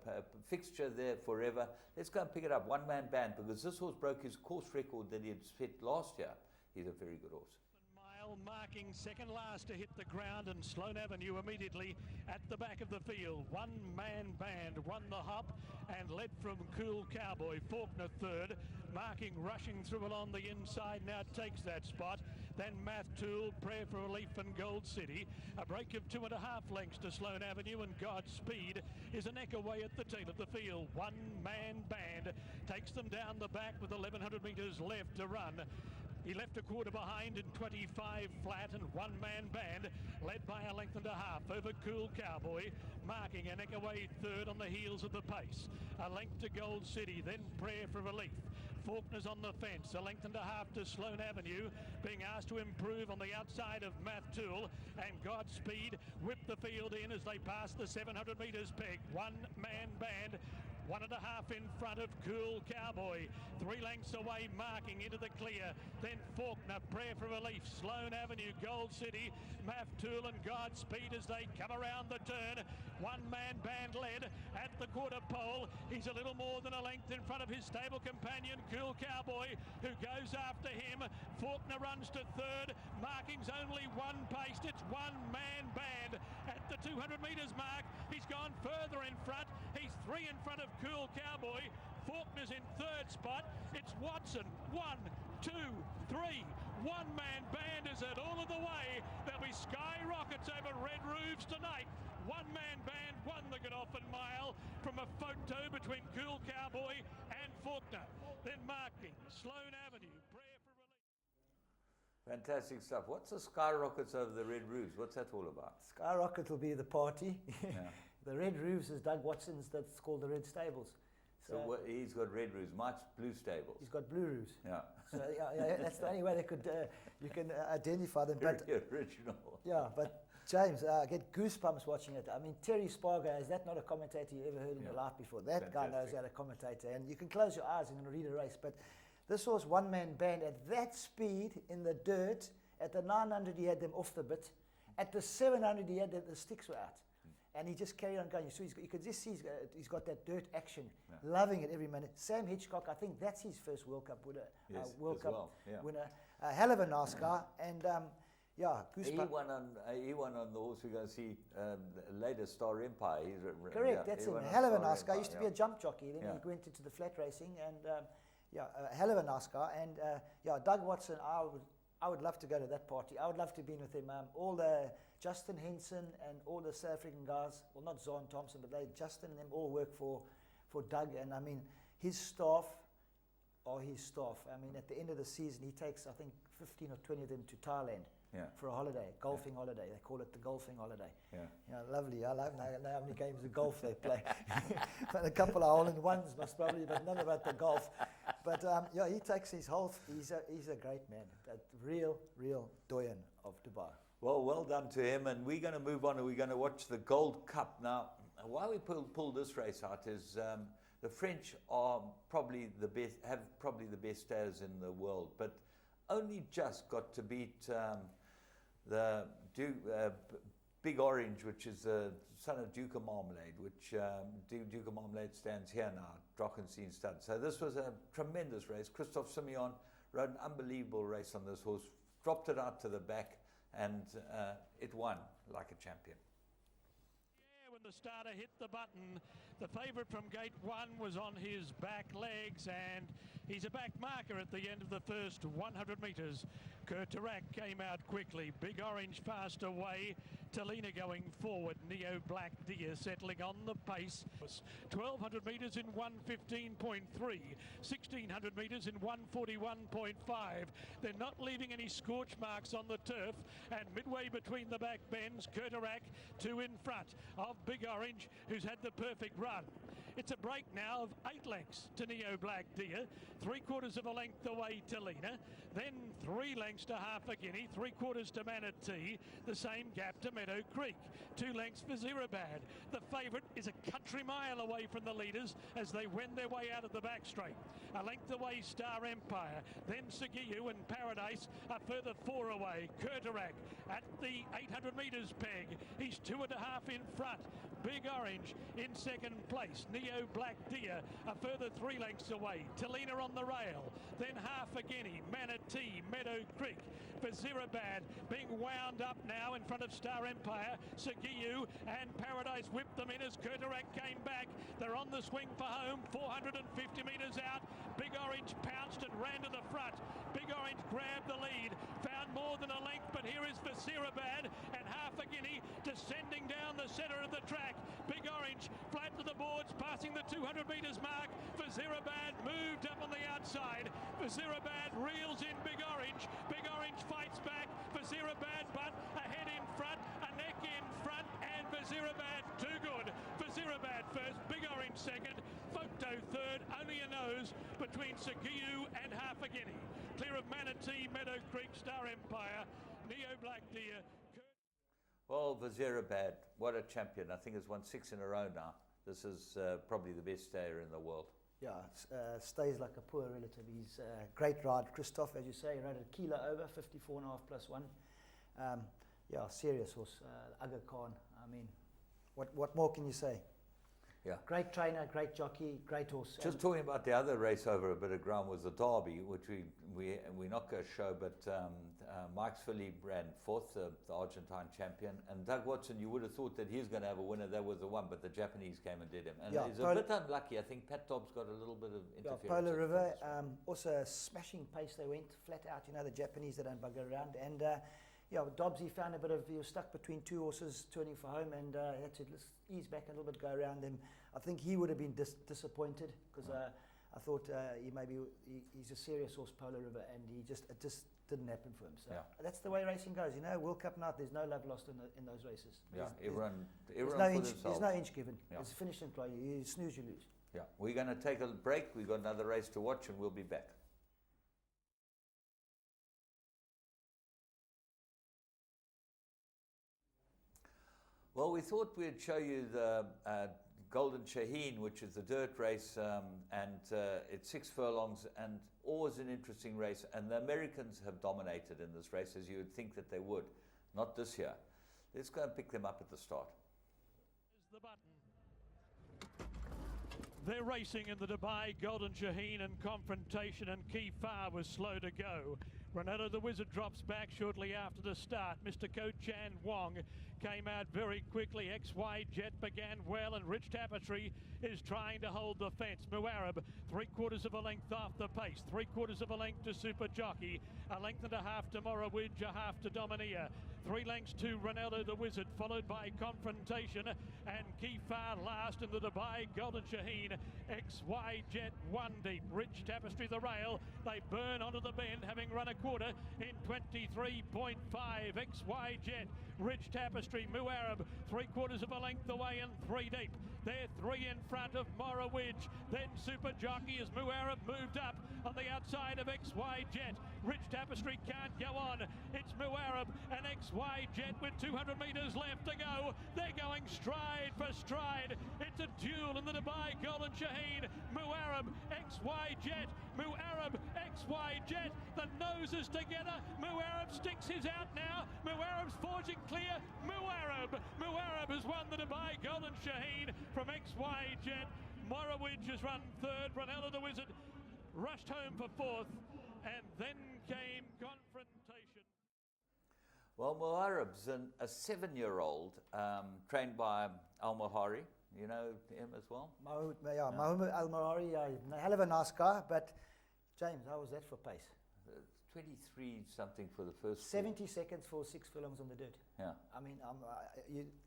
fixture there forever. Let's go and pick it up, one-man band, because this horse broke his course record that he had set last year. He's a very good horse. Mile marking second last to hit the ground, and Sloane Avenue immediately at the back of the field. One-man band won the hop and led from Cool Cowboy. Faulkner third, marking rushing through along the inside, now takes that spot. Then Math Tool, Prayer for Relief, and Gold City. A break of 2.5 lengths to Sloane Avenue, and Godspeed is a neck away at the tail of the field. One-man band takes them down the back with 1,100 metres left to run. He left a quarter behind in 25 flat, and one-man band led by a length and a half over Cool Cowboy, marking a neck away third on the heels of the pace. A length to Gold City, then Prayer for Relief. Faulkner's on the fence, a length and a half to Sloane Avenue, being asked to improve on the outside of Math Tool, and Godspeed whip the field in as they pass the 700 metres peg. One-man band, 1.5 in front of Cool Cowboy. 3 lengths away, marking into the clear. Then Faulkner, Prayer for Relief, Sloane Avenue, Gold City, Math Tool, and Godspeed as they come around the turn. One-man band led at the quarter pole. He's a little more than a length in front of his stable companion, Cool Cowboy, who goes after him. Faulkner runs to third. Marking's only one paced. It's one-man band at the 200 metres mark. He's gone further in front. He's 3 in front of Cool Cowboy. Faulkner's in third spot. It's Watson. 1, 2, 3. One-man band is it all of the way. There'll be skyrockets over red roofs tonight. One-man band won the Godolphin Mile from a photo between Cool Cowboy and Faulkner. Then marking Sloane Avenue. Prayer for Relief. Fantastic stuff. What's the skyrockets over the red roofs? What's that all about? Skyrocket will be the party. Yeah. The red roofs is Doug Watson's, that's called the Red Stables. So he's got red roos. Mike's blue stables. He's got blue roos. Yeah. So that's the only way they could you can identify them. Very But original. yeah, but James, I get goosebumps watching it. I mean, Terry Spargo, is that not a commentator you ever heard in your life before? That guy knows how to commentate, and you can close your eyes and read a race. But this horse, one-man band, at that speed in the dirt, at the 900 he had them off the bit, at the 700 he had the sticks were out. And he just carried on going. So you could just see he's got that dirt action, loving it every minute. Sam Hitchcock, I think that's his first World Cup winner. Winner. A hell of a nice guy. And He won on the horse we're going to see later, Star Empire. Correct, that's him. A hell of a nice guy. He used to be a jump jockey. Then he went into the flat racing, and a hell of a nice guy. And Doug Watson, I would love to go to that party. I would love to be with him. All the Justin Henson and all the South African guys, well, not Zahn Thompson, but Justin and them all work for Doug. And I mean, his staff are his staff. I mean, at the end of the season, he takes, I think, 15 or 20 of them to Thailand for a holiday, golfing holiday. They call it the golfing holiday. Yeah, lovely. I love know how many games of golf they play. But a couple of hole-in-ones most probably, but none about the golf. But he takes his whole. He's a great man, a real doyen of Dubai. Well done to him, and we're going to move on and we're going to watch the Gold Cup. Now, why we pull this race out is the French are probably the best, have probably the best stayers in the world, but only just got to beat the Big Orange, which is the son of Duke of Marmalade, which Duke of Marmalade stands here now, Drockenstein stud. So this was a tremendous race. Christophe Simeon rode an unbelievable race on this horse, dropped it out to the back, and it won like a champion. Yeah, when the starter hit the button, the favourite from gate 1 was on his back legs, and he's a back marker at the end of the first 100 metres. Kurtarak came out quickly. Big Orange fast away. Talina going forward. Neo Black Deer settling on the pace. 1,200 metres in 1:15.3. 1,600 metres in 1:41.5. They're not leaving any scorch marks on the turf. And midway between the back bends, Kurtarak 2 in front of Big Orange, who's had the perfect run. It's a break now of 8 lengths to Neo Black Deer, 3/4 of a length away to Lena, then 3 lengths to Half a Guinea, 3/4 to Manatee, the same gap to Meadow Creek, 2 lengths for Zerabad. The favourite is a country mile away from the leaders as they wend their way out of the back straight. A length away Star Empire, then Sigiu and Paradise, a further 4 away. Kurtarak at the 800 metres peg, he's 2.5 in front. Big Orange in second place. Neo Black Deer a further 3 lengths away. Talina on the rail, then Half a Guinea, Manatee, Meadow Creek. For Zerabad being wound up now in front of Star Empire. Sigiu and Paradise whipped them in as Kurtarak came back. They're on the swing for home, 450 metres out. Big Orange pounced and ran to the front. Big Orange grabbed the lead, found more than a length, but here is for Zerabad and Half a Guinea descending down the centre of the track. Big Orange flat to the boards, passing the 200 metres mark. For Zerabad moved up on the outside. For Zerabad reels in Big Orange. Big Orange fights back for Zerabad, but ahead in front, a neck in front, and for Zerabad too good. For Zerabad first, Big Orange second, Photo third, only a nose between Sigiu and Half a Guinea. Clear of Manatee, Meadow Creek, Star Empire, Neo Black Deer. Well, Vazirabad, what a champion. I think he's won 6 in a row now. This is probably the best stayer in the world. Yeah, stays like a poor relative. He's a great ride. Christophe, as you say, he rode a kilo over, 54.5 plus 1. Serious horse. Aga Khan. I mean, what more can you say? Yeah. Great trainer, great jockey, great horse. Just talking about the other race over a bit of ground was the Derby, which we're not going to show, but Mike's filly ran 4th, the Argentine champion, and Doug Watson, you would have thought that he's going to have a winner. That was the one, but the Japanese came and did him. And he's a bit unlucky. I think Pat Dobbs got a little bit of interference. Yeah, Polar River, also a smashing pace they went, flat out. You know, the Japanese, they don't bugger around. And Dobbs, he found he was stuck between 2 horses turning for home, and had to ease back a little bit, go around them. I think he would have been disappointed because I thought he's a serious horse, Polar River, and it just didn't happen for him. So that's the way racing goes. You know, World Cup night, there's no love lost in those races. Yeah, everyone there's for no themselves. There's no inch given. Yeah. It's a finish and play. You snooze, you lose. Yeah, we're going to take a break. We've got another race to watch, and we'll be back. Well, we thought we'd show you the Golden Shaheen, which is the dirt race, and it's 6 furlongs, and always an interesting race. And the Americans have dominated in this race, as you would think that they would. Not this year. Let's go and pick them up at the start. Here's the button. They're racing in the Dubai Golden Shaheen, and Confrontation and Kefar was slow to go. Ronaldo the Wizard drops back shortly after the start. Mr. Ko Chan Wong came out very quickly. XY Jet began well, and Rich Tapestry is trying to hold the fence. Muarab, 3/4 of a length off the pace. 3/4 of a length to Super Jockey. A length and a half to Morawidge, a half to Dominia. 3 lengths to Ronaldo the Wizard, followed by Confrontation and Kefar last in the Dubai Golden Shaheen. XY Jet 1 deep. Rich Tapestry the rail. They burn onto the bend, having run a quarter in 23.5. XY Jet, Rich Tapestry, Muarab, 3/4 of a length away and 3 deep. They're 3 in front of Morawidge. Then Super Jockey as Muarab moved up on the outside of XY Jet. Rich Tapestry can't go on. It's Muarab and XY Jet with 200 metres left to go. They're going stride for stride. It's a duel in the Dubai Golden Shaheen. Muarab, XY Jet. Muarab, XY Jet. The noses together. Muarab sticks his out now. Muarab's forging clear. Muarab has won the Dubai Golden Shaheen from XY Jet. Morawidge has run 3rd. Ronaldo the Wizard rushed home for 4th. And then came Confrontation. Well, Muarab's a 7-year-old trained by Al-Mahari. You know him as well? Mohammed Al-Mahari, a hell of a nice guy, but James, how was that for pace? 23 something for the first 70 seconds for 6 furlongs on the dirt. Yeah. I mean,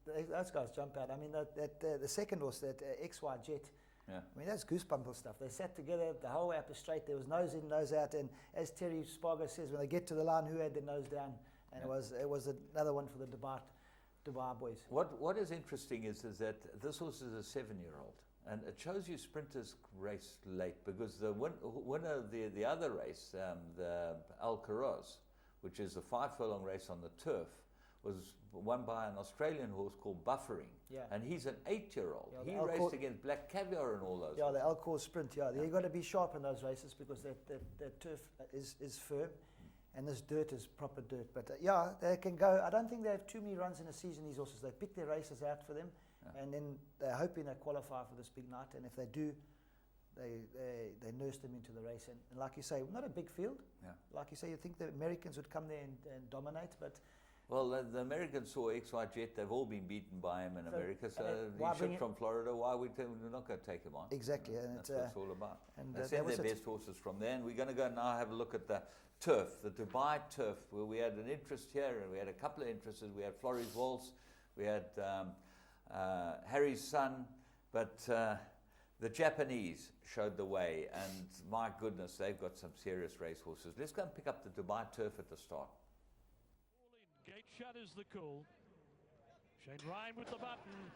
those guys jump out. I mean, the second was that XY Jet. Yeah. I mean, that's goosebumper stuff. They sat together the whole way up the straight. There was nose in, nose out, and as Terry Spargo says, when they get to the line, who had their nose down? And it was another one for the Dubai boys. What is interesting is that this horse is a 7-year-old, and it shows you sprinters race late, because the winner of the other race, the Al Karaz, which is a 5 furlong race on the turf, was won by an Australian horse called Buffering. Yeah. And he's an 8-year-old. Yeah, he raced against Black Caviar and all those. Yeah, the Alcor Sprint. Yeah, you've got to be sharp in those races, because that turf is firm, and this dirt is proper dirt. But yeah, they can go. I don't think they have too many runs in a season, these horses. They pick their races out for them, and then they're hoping they qualify for this big night. And if they do, they nurse them into the race. And like you say, not a big field. Yeah. Like you say, you think the Americans would come there and dominate, but... Well, the Americans saw XY Jet. They've all been beaten by him in America. So he shipped from Florida. Why we're not going to take him on? Exactly. And that's what it's all about. And they send their best horses from there. And we're going to go now have a look at the turf, the Dubai turf, where we had an interest here, and we had a couple of interests. We had Flores Waltz, we had Harry's Son, but the Japanese showed the way. And my goodness, they've got some serious racehorses. Let's go and pick up the Dubai turf at the start. Gate shut is the call. Shane Ryan with the button.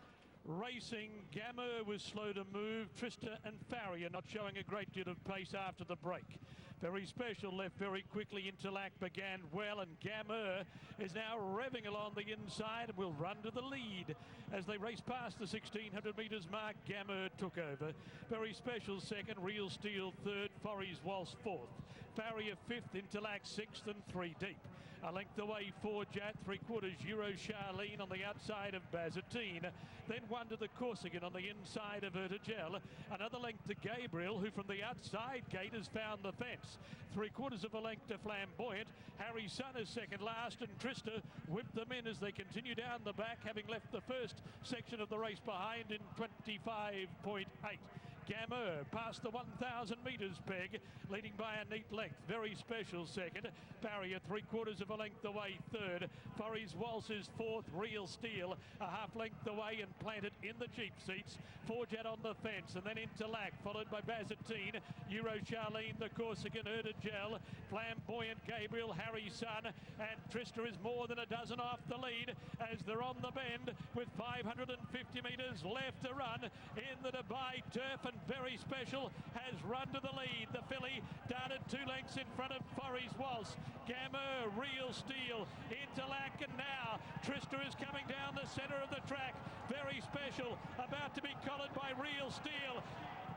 Racing, Gamma was slow to move. Trista and Farrier not showing a great deal of pace after the break. Very Special left very quickly. Interlac began well, and Gamma is now revving along the inside and will run to the lead. As they race past the 1600 metres mark, Gamma took over. Very Special second, Real Steel third, Forries Waltz fourth. Farrier fifth, Interlac sixth, and 3 deep. A length away, 4 Jat, 3/4 Euro Charlene on the outside of Bazatine. Then 1 to the Corsican on the inside of Ertigel. Another length to Gabriel, who from the outside gate has found the fence. 3/4 of a length to Flamboyant. Harry's Son is second last, and Trista whipped them in as they continue down the back, having left the first section of the race behind in 25.8. Gamma past the 1,000 metres peg, leading by a neat length. Very Special second. Barrier 3/4 of a length away third. Forries Waltz is fourth. Real Steel a half length away and planted in the cheap seats. 4 Jet on the fence, and then Interlac, followed by Bazatine, Euro Charlene, the Corsican, Ertigel, Flamboyant, Gabriel, Harry's Son, and Trista is more than a dozen off the lead as they're on the bend with 550 metres left to run in the Dubai turf. And and Very Special has run to the lead. The filly darted 2 lengths in front of Forry's Waltz. Gamma, Real Steel, Interlac, and now Trista is coming down the centre of the track. Very Special about to be collared by Real Steel.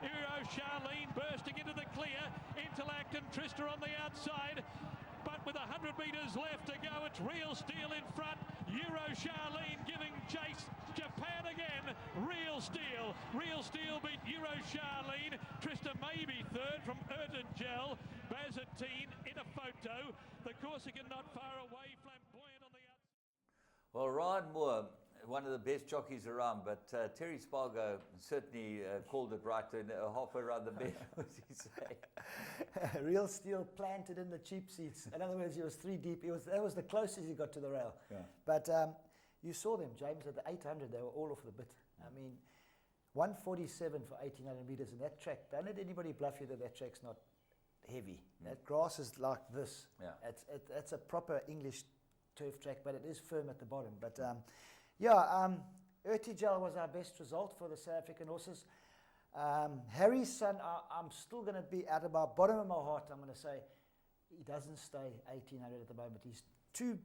Euro Charlene bursting into the clear. Interlac and Trista on the outside. But with 100 metres left to go, it's Real Steel in front. Euro Charlene giving chase. Japan again. Real Steel. Real Steel beat Euro Charlene. Trista maybe third from Ertengel. Bazatine in a photo. The Corsican not far away. Flamboyant on the outside. Well, Ryan Moore, one of the best jockeys around, but Terry Spargo certainly called it right halfway around the bend. What did he say? Real Steel planted in the cheap seats. In other words, he was 3 deep. That was the closest he got to the rail. Yeah. But you saw them, James, at the 800. They were all off the bit. I mean, 147 for 1,800 metres in that track. Don't let anybody bluff you that that track's not heavy. That grass is like this. Yeah. It's a proper English turf track, but it is firm at the bottom. But Ertengel was our best result for the South African horses. Harry's son, I'm still going to be out of my bottom of my heart. I'm going to say he doesn't stay 1,800 at the moment. His 2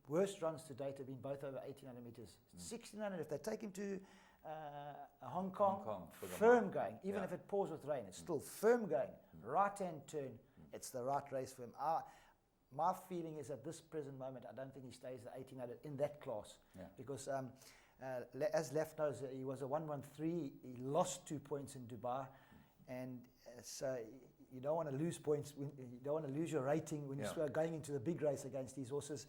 worst runs to date have been both over 1,800 metres. 1,600, if they take him to Hong Kong firm going, even if it pours with rain, it's still firm going. Right-hand turn, it's the right race for him. My feeling is at this present moment, I don't think he stays at 1,800 in that class. Because as Left knows, he was a 113. He lost 2 points in Dubai. And so you don't want to lose points. You don't want to lose your rating when you're going into the big race against these horses.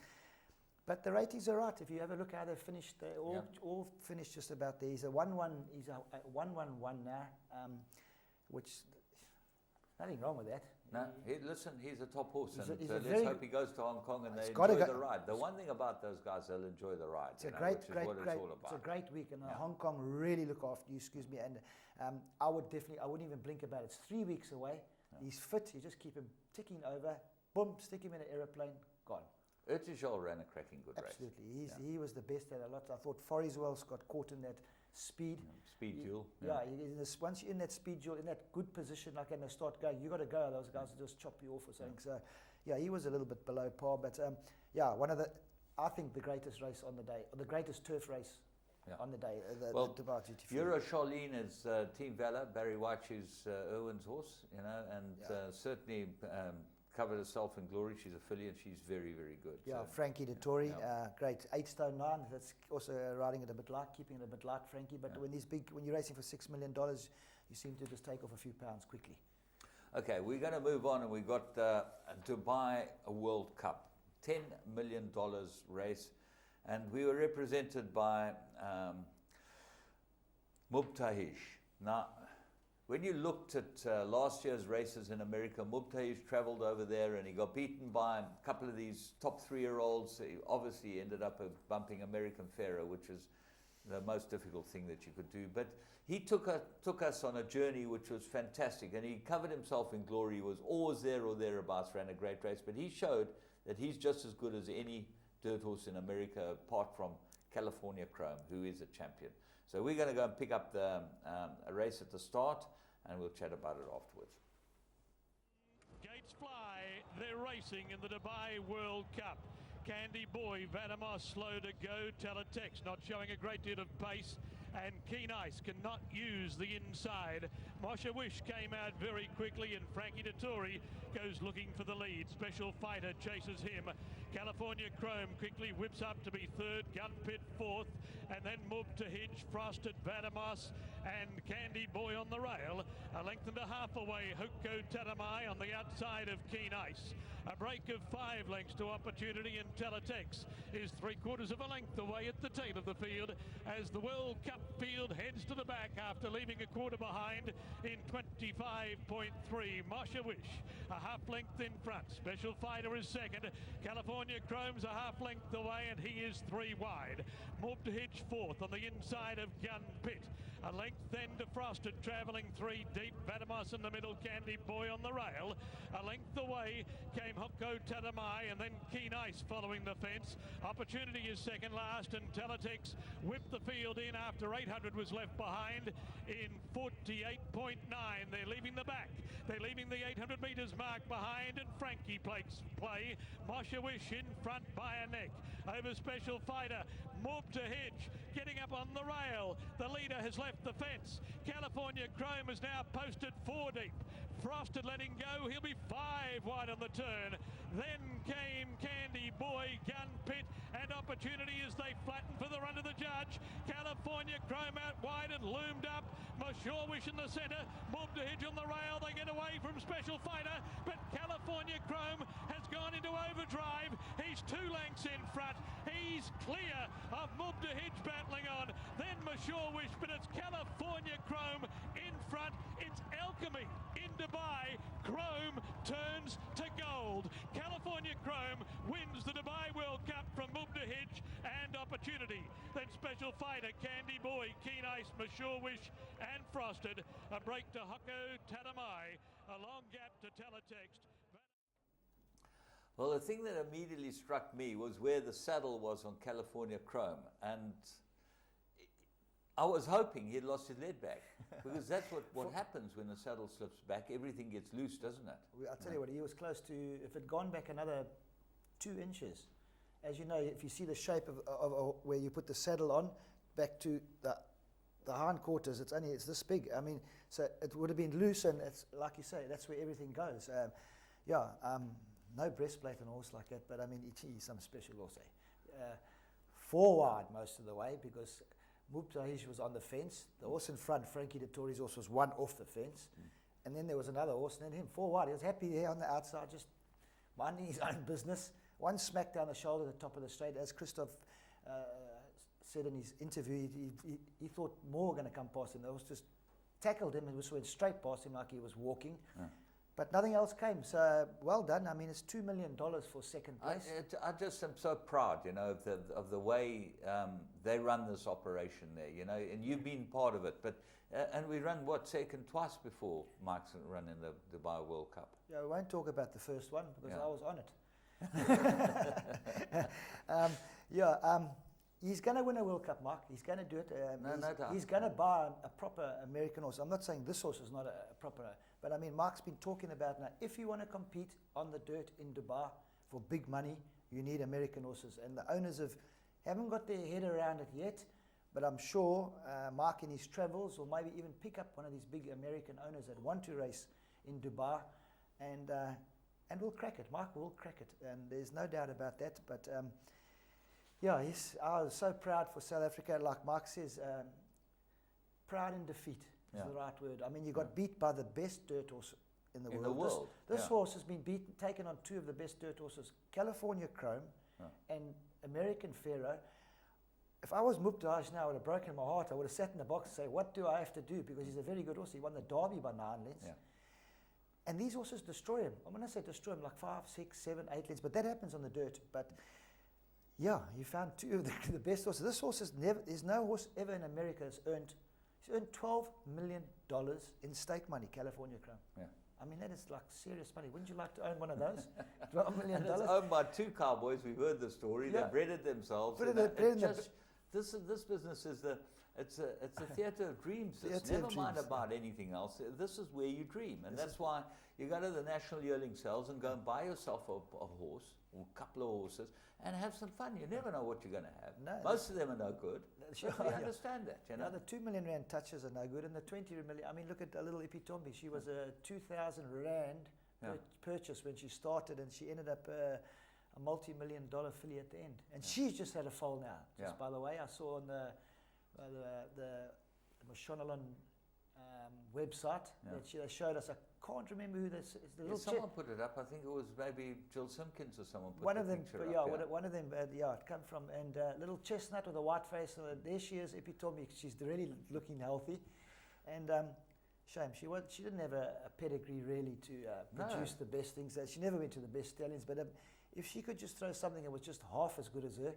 But the ratings are right. If you have a look how they finished, they all finished just about there. He's a 1-1. He's a 1-1-1 now, which nothing wrong with that. No, listen, he's a top horse, he's and let's hope he goes to Hong Kong and they gotta enjoy go. the ride. The one thing about those guys, they'll enjoy the ride. It's a great it's all about. It's a great week, and Hong Kong really look after you. Excuse me, and I wouldn't even blink about it. It's 3 weeks away. He's fit. You just keep him ticking over. Boom, stick him in an aeroplane, gone. Ertengel ran a cracking good race. Absolutely, he was the best at a lot. I thought Forriswell's got caught in that speed. Speed duel. Once you're in that speed duel, in that good position, like when they start going, you got to go. Those guys will just chop you off or something. So, he was a little bit below par, but I think the greatest race on the day, or the greatest turf race on the day. The Dubai Duty Free. Euro Charlene is Team Valor, Barry White, who's Irwin's horse, and certainly covered herself in glory. She's a filly and she's very, very good. Yeah, Frankie Dettori, great. 8 stone 9. That's also riding it a bit light, keeping it a bit light, Frankie. But when you're racing for $6 million, you seem to just take off a few pounds quickly. Okay, we're going to move on, and we've got Dubai World Cup, $10 million race, and we were represented by Mubtahish. Now, when you looked at last year's races in America, Mubtahish travelled over there and he got beaten by a couple of these top 3-year-olds. He obviously ended up bumping American Pharaoh, which is the most difficult thing that you could do. But he took us on a journey which was fantastic, and he covered himself in glory. He was always there or thereabouts, ran a great race. But he showed that he's just as good as any dirt horse in America, apart from California Chrome, who is a champion. So we're going to go and pick up a race at the start, and we'll chat about it afterwards. Gates fly, they're racing in the Dubai World Cup. Candy Boy, Vanamos slow to go, Teletext not showing a great deal of pace, and Keen Ice cannot use the inside. Moshe Wish came out very quickly, and Frankie Dettori goes looking for the lead. Special Fighter chases him. California Chrome quickly whips up to be third, Gun Pit fourth, and then Mub to Hinge, Frosted Vanamos, and Candy Boy on the rail. A length and a half away, Huko Tatamai on the outside of Keen Ice. A break of 5 lengths to Opportunity, and Teletext is 3/4 of a length away at the tail of the field as the World Cup field heads to the back after leaving a quarter behind in 25.3. Moshe Wish a half length in front. Special Fighter is second. California California Chrome's a half length away and he is 3 wide. Move to Hitch fourth on the inside of Gun Pit. A length then to Frosted, travelling 3 deep. Vadamos in the middle, Candy Boy on the rail. A length away came Hoko Tadamai and then Keen Ice following the fence. Opportunity is second last and Teletex whipped the field in after 800 was left behind in 48.9. They're leaving the back. They're leaving the 800 metres mark behind and Frankie plays play. Moshe Wish in front by a neck. Over Special Fighter. Move to Hitch. Getting up on the rail. The leader has left the fence. California Chrome is now posted 4 deep. Frosted letting go. He'll be 5 wide on the turn. Then came Candy Boy, Gun Pit, and Opportunity as they flatten for the run to the judge. California Chrome out wide and loomed up. Mashore Wish in the centre. Move to Hitch on the rail. They get away from Special Fighter, but California Chrome has gone into overdrive. He's 2 lengths in front. He's clear of Move to Hitch battling on. Then Mashore Wish, but it's California Chrome in front. It's Alchemy in Dubai. Chrome turns to gold. California Chrome wins the Dubai World Cup from Move to Hitch and Opportunity. Then Special Fighter, Candy Boy, Keen Ice, Mashore Wish and Frosted. A break to Hoko Tadamai. A long gap to Teletext. Well, the thing that immediately struck me was where the saddle was on California Chrome, and I was hoping he'd lost his lead back, because that's what happens when the saddle slips back. Everything gets loose, doesn't it? I'll tell you what, he was close to, if it had gone back another 2 inches, as you know, if you see the shape of where you put the saddle on, back to the hindquarters, it's this big. I mean, so it would have been loose, and it's like you say, that's where everything goes. No breastplate on a horse like that, but I mean, he's some special horse. 4 wide most of the way, because Mubtahish was on the fence. The horse in front, Frankie Dettori's horse, was 1 off the fence. And then there was another horse, and then him 4 wide. He was happy there on the outside, just minding his own business. 1 smack down the shoulder at the top of the straight. As Christoph said in his interview, he thought more were going to come past him. The horse just tackled him and just went straight past him like he was walking. But nothing else came, so well done. I mean, it's $2 million for second place. I just am so proud, you know, of the way they run this operation there, you know, and you've been part of it. But and we run second twice before Mike's run in the Dubai World Cup. Yeah, we won't talk about the first one because I was on it. He's going to win a World Cup, Mark. He's going to do it. No doubt. He's going to buy a proper American horse. I'm not saying this horse is not a proper, but I mean, Mark's been talking about now, if you want to compete on the dirt in Dubai for big money, you need American horses. And the owners haven't got their head around it yet, but I'm sure Mark in his travels will maybe even pick up one of these big American owners that want to race in Dubai, and we'll crack it. Mark will crack it, and there's no doubt about that. But I was so proud for South Africa. Like Mark says, proud in defeat is the right word. I mean, you got beat by the best dirt horse in the world. This horse has been taken on 2 of the best dirt horses, California Chrome and American Pharaoh. If I was Mubtahish now, I would have broken my heart. I would have sat in the box and say, what do I have to do? Because he's a very good horse. He won the Derby by 9 lengths. Yeah. And these horses destroy him. I'm going to say destroy him like 5, 6, 7, 8 lengths. But that happens on the dirt. But yeah, you found 2 of the best horses. This horse there's no horse ever in America that's earned $12 million in stake money, California Chrome. Yeah. I mean, that is like serious money. Wouldn't you like to own one of those? $12 million. And it's owned by 2 cowboys. We've heard the story. Yeah. They bred it themselves. This business is it's a theatre of dreams. It's never mind about anything else. This is where you dream, and that's why you go to the National Yearling Sales and go and buy yourself a horse or a couple of horses and have some fun. You never know what you're going to have. No, most of them are no good. Sure, we understand that. You know? The 2 million rand touches are no good, and the 20 million. I mean, look at a little Ipitombi. She was a 2,000 rand purchase when she started, and she ended up a multi-million-dollar filly at the end. And she's just had a foal now. Just by the way, I saw on the Mashonaland website that they showed us. I can't remember who this is. The little someone put it up. I think it was maybe Jill Simpkins or someone put one the of them. picture up. One of them. It come from little chestnut with a white face. There she is. Ipitombi. She's really looking healthy, and shame she didn't have a pedigree really to produce the best things. She never went to the best stallions, but if she could just throw something that was just half as good as her,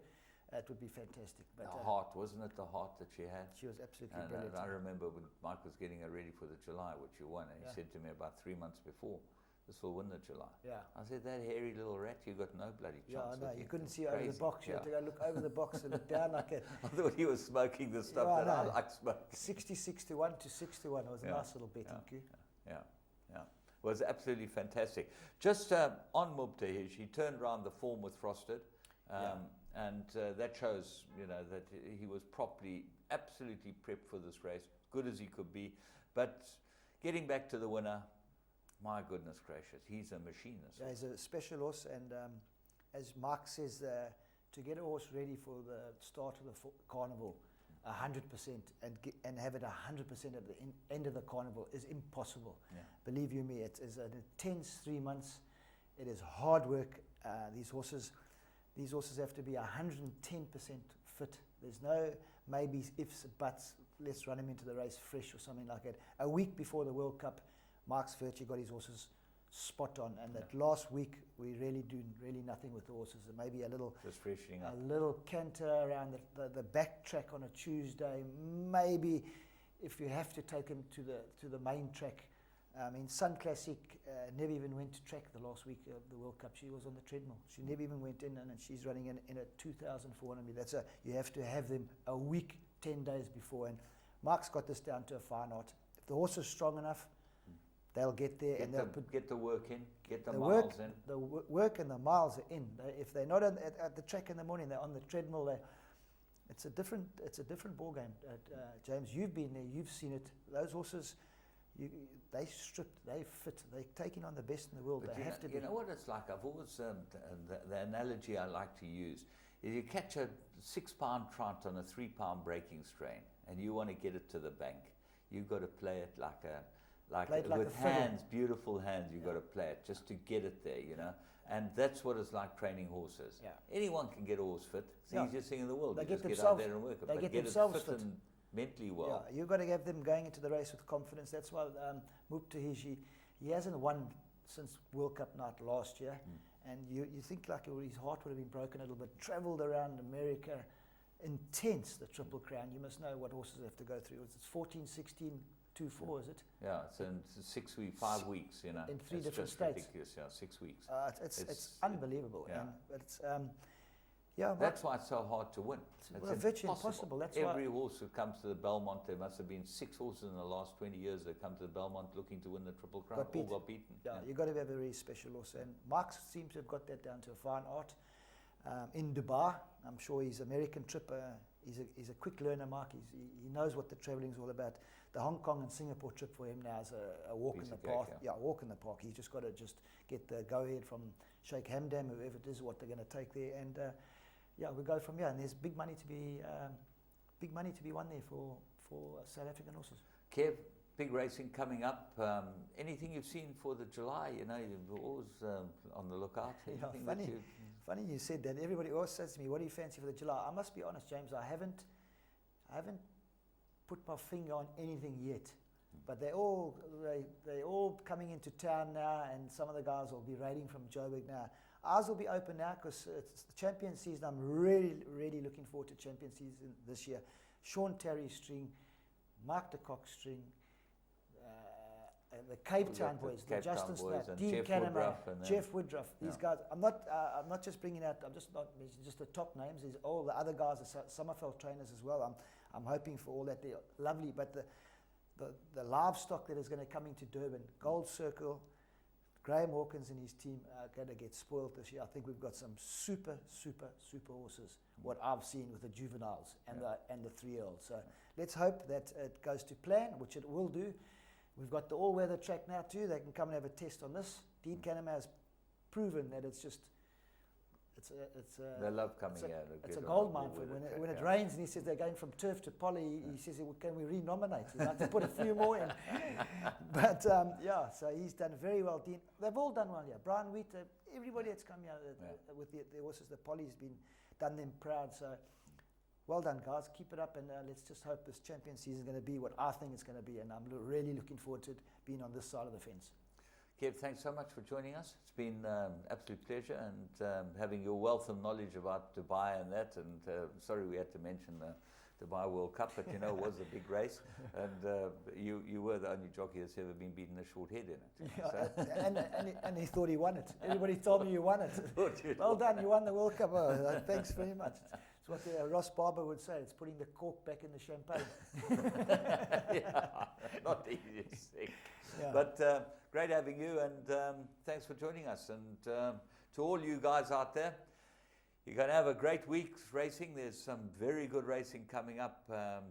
it would be fantastic. But The heart, wasn't it the heart that she had? she was absolutely And brilliant. I remember when Mike was getting her ready for the July, which you won, and he Yeah. said to me about 3 months before, this will win the July. Yeah. I said, that hairy little rat, you got no bloody chance. Yeah, I know. with You him. couldn't It's see over the crazy. box. You had to go look over the box and look down like a I thought he was smoking the stuff Yeah, I that I know. like smoking. 66-1 to 6-1. It was a Yeah, nice little betting yeah, coup. Yeah, yeah. It was absolutely fantastic. Just on Mubta, she turned around the form with Frosted. And that shows, you know, that he was properly, absolutely prepped for this race, good as he could be. But getting back to the winner, my goodness gracious, he's a machine. Yeah, he's a special horse, and as Mark says, to get a horse ready for the start of the carnival, 100%, and have it 100% at the end of the carnival is impossible. Yeah. Believe you me, it is an intense 3 months. It is hard work. These horses have to be 110% fit. There's no maybes, ifs, buts. Let's run him into the race fresh or something like that. A week before the World Cup, Mark's Virtue got his horses spot on, and that last week we really do nothing with the horses. Maybe a little Just freshening up. a little canter around the back track on a Tuesday. Maybe if you have to take him to the main track. Sun Classic never even went to track the last week of the World Cup. She was on the treadmill. She never even went in, and she's running in a 2,400 meter. You have to have them a week, 10 days before. And Mark's got this down to a fine art. If the horse is strong enough, they'll get there, and they'll Get the work in, get the the miles work, in. the work and the miles are in. If they're not at the track in the morning, they're on the treadmill. It's a different ball game. James, you've been there, you've seen it. Those horses, they stripped, they fit, they're taking on the best in the world. But They have to be. you know what it's like? I've always, the analogy I like to use is you catch a 6-pound trout on a 3-pound breaking strain, and you want to get it to the bank. You've got to play it with a fiddle. hands, beautiful hands. You've got to play it just to get it there, you know. And that's what it's like training horses. Yeah. Anyone can get a horse fit. It's the easiest thing in the world. They You get just get out themselves- there and work it. they But get get themselves it fit fit. and mentally well. Yeah, you've got to have them going into the race with confidence. That's why Mubtahi, he hasn't won since World Cup night last year. And you think like his heart would have been broken a little bit. Travelled around America, intense, the Triple Crown. You must know what horses have to go through. It's 14, 16, 2-4, is it? Yeah, it's in 5 weeks, you know. In 3 It's different just states. ridiculous, yeah, 6 weeks. It's unbelievable. yeah. But it's, yeah, That's why it's so hard to win. well, virtually impossible. That's why- Every horse who comes to the Belmont, there must have been 6 horses in the last 20 years that come to the Belmont looking to win the Triple Crown. Got beat. All got beaten. Yeah, you've got to have a very special horse. And Mark seems to have got that down to a fine art. In Dubai, I'm sure his American trip, he's a quick learner, Mark. He knows what the travelling's all about. The Hong Kong and Singapore trip for him now is a walk Piece in the of cake, park. yeah. Walk in the park. He's just got to just get the go-ahead from Sheikh Hamdan, whoever it is, what they're going to take there. And we go from here. And there's big money to be won there for South African horses. Kev, big racing coming up. Anything you've seen for the July? You know, you're always on the lookout. Yeah, Anything that funny you said that. Everybody always says to me, "What do you fancy for the July?" I must be honest, James. I haven't put my finger on anything yet. But they're all coming into town now, and some of the guys will be raiding from Joburg now. Ours will be open now because it's the champion season. I'm really looking forward to champion season this year. Sean Terry string, Mark de Kock string, the Cape Town boys, the Justin Smith, Dean Canema, Jeff Woodruff. These guys. I'm not just bringing out. I'm just not just the top names. There's all the other guys are Summerfeld trainers as well. I'm hoping for all that. They're lovely, but the livestock that is going to come into Durban, Gold Circle, Graham Hawkins and his team are going to get spoiled this year. I think we've got some super horses. What I've seen with the juveniles and the 3-year-olds. So let's hope that it goes to plan, which it will do. We've got the all-weather track now too. They can come and have a test on this. Dean Canema has proven that it's they love coming out. It's a gold mine for him. When it rains and he says they're going from turf to poly, he says, well, can we renominate? He'd like to put a few more in. But so he's done very well. Dean, they've all done well here. Brian Wheat, everybody that's come here with the horses, the poly's done them proud. So well done, guys. Keep it up, and let's just hope this champion season is going to be what I think it's going to be. And I'm really looking forward to it being on this side of the fence. Kev, thanks so much for joining us. It's been absolute pleasure, and having your wealth of knowledge about Dubai and that. And sorry we had to mention the Dubai World Cup, but you know, it was a big race, and you were the only jockey that's ever been beaten a short head in it. Yeah, and he thought he won it. Everybody told me you won it. Well done, you won the World Cup. Oh, thanks very much. It's what Ross Barber would say. It's putting the cork back in the champagne. Yeah, not the easiest thing. Yeah. But great having you, and thanks for joining us. And to all you guys out there, you're going to have a great week racing. There's some very good racing coming up,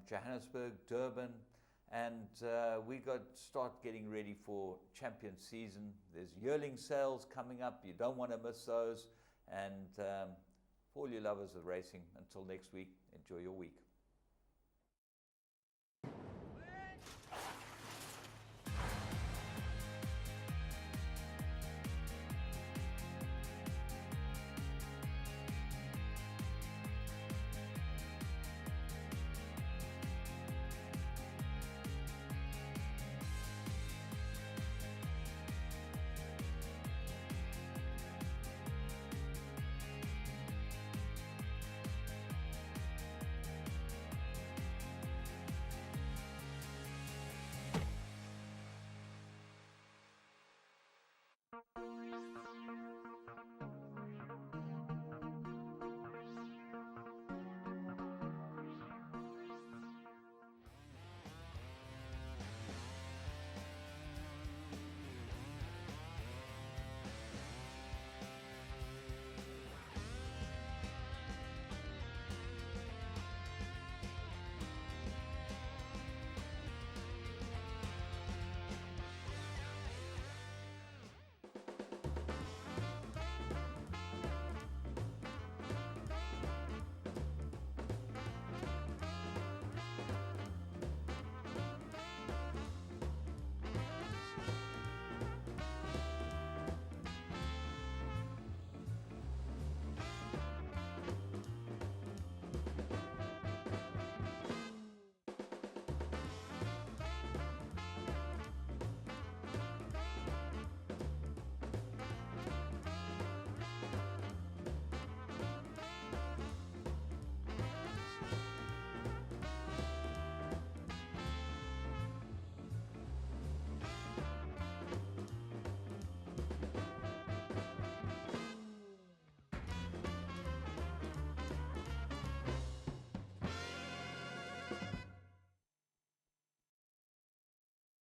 Johannesburg, Durban, and we got to start getting ready for champion season. There's yearling sales coming up. You don't want to miss those. And for all you lovers of racing, until next week, enjoy your week.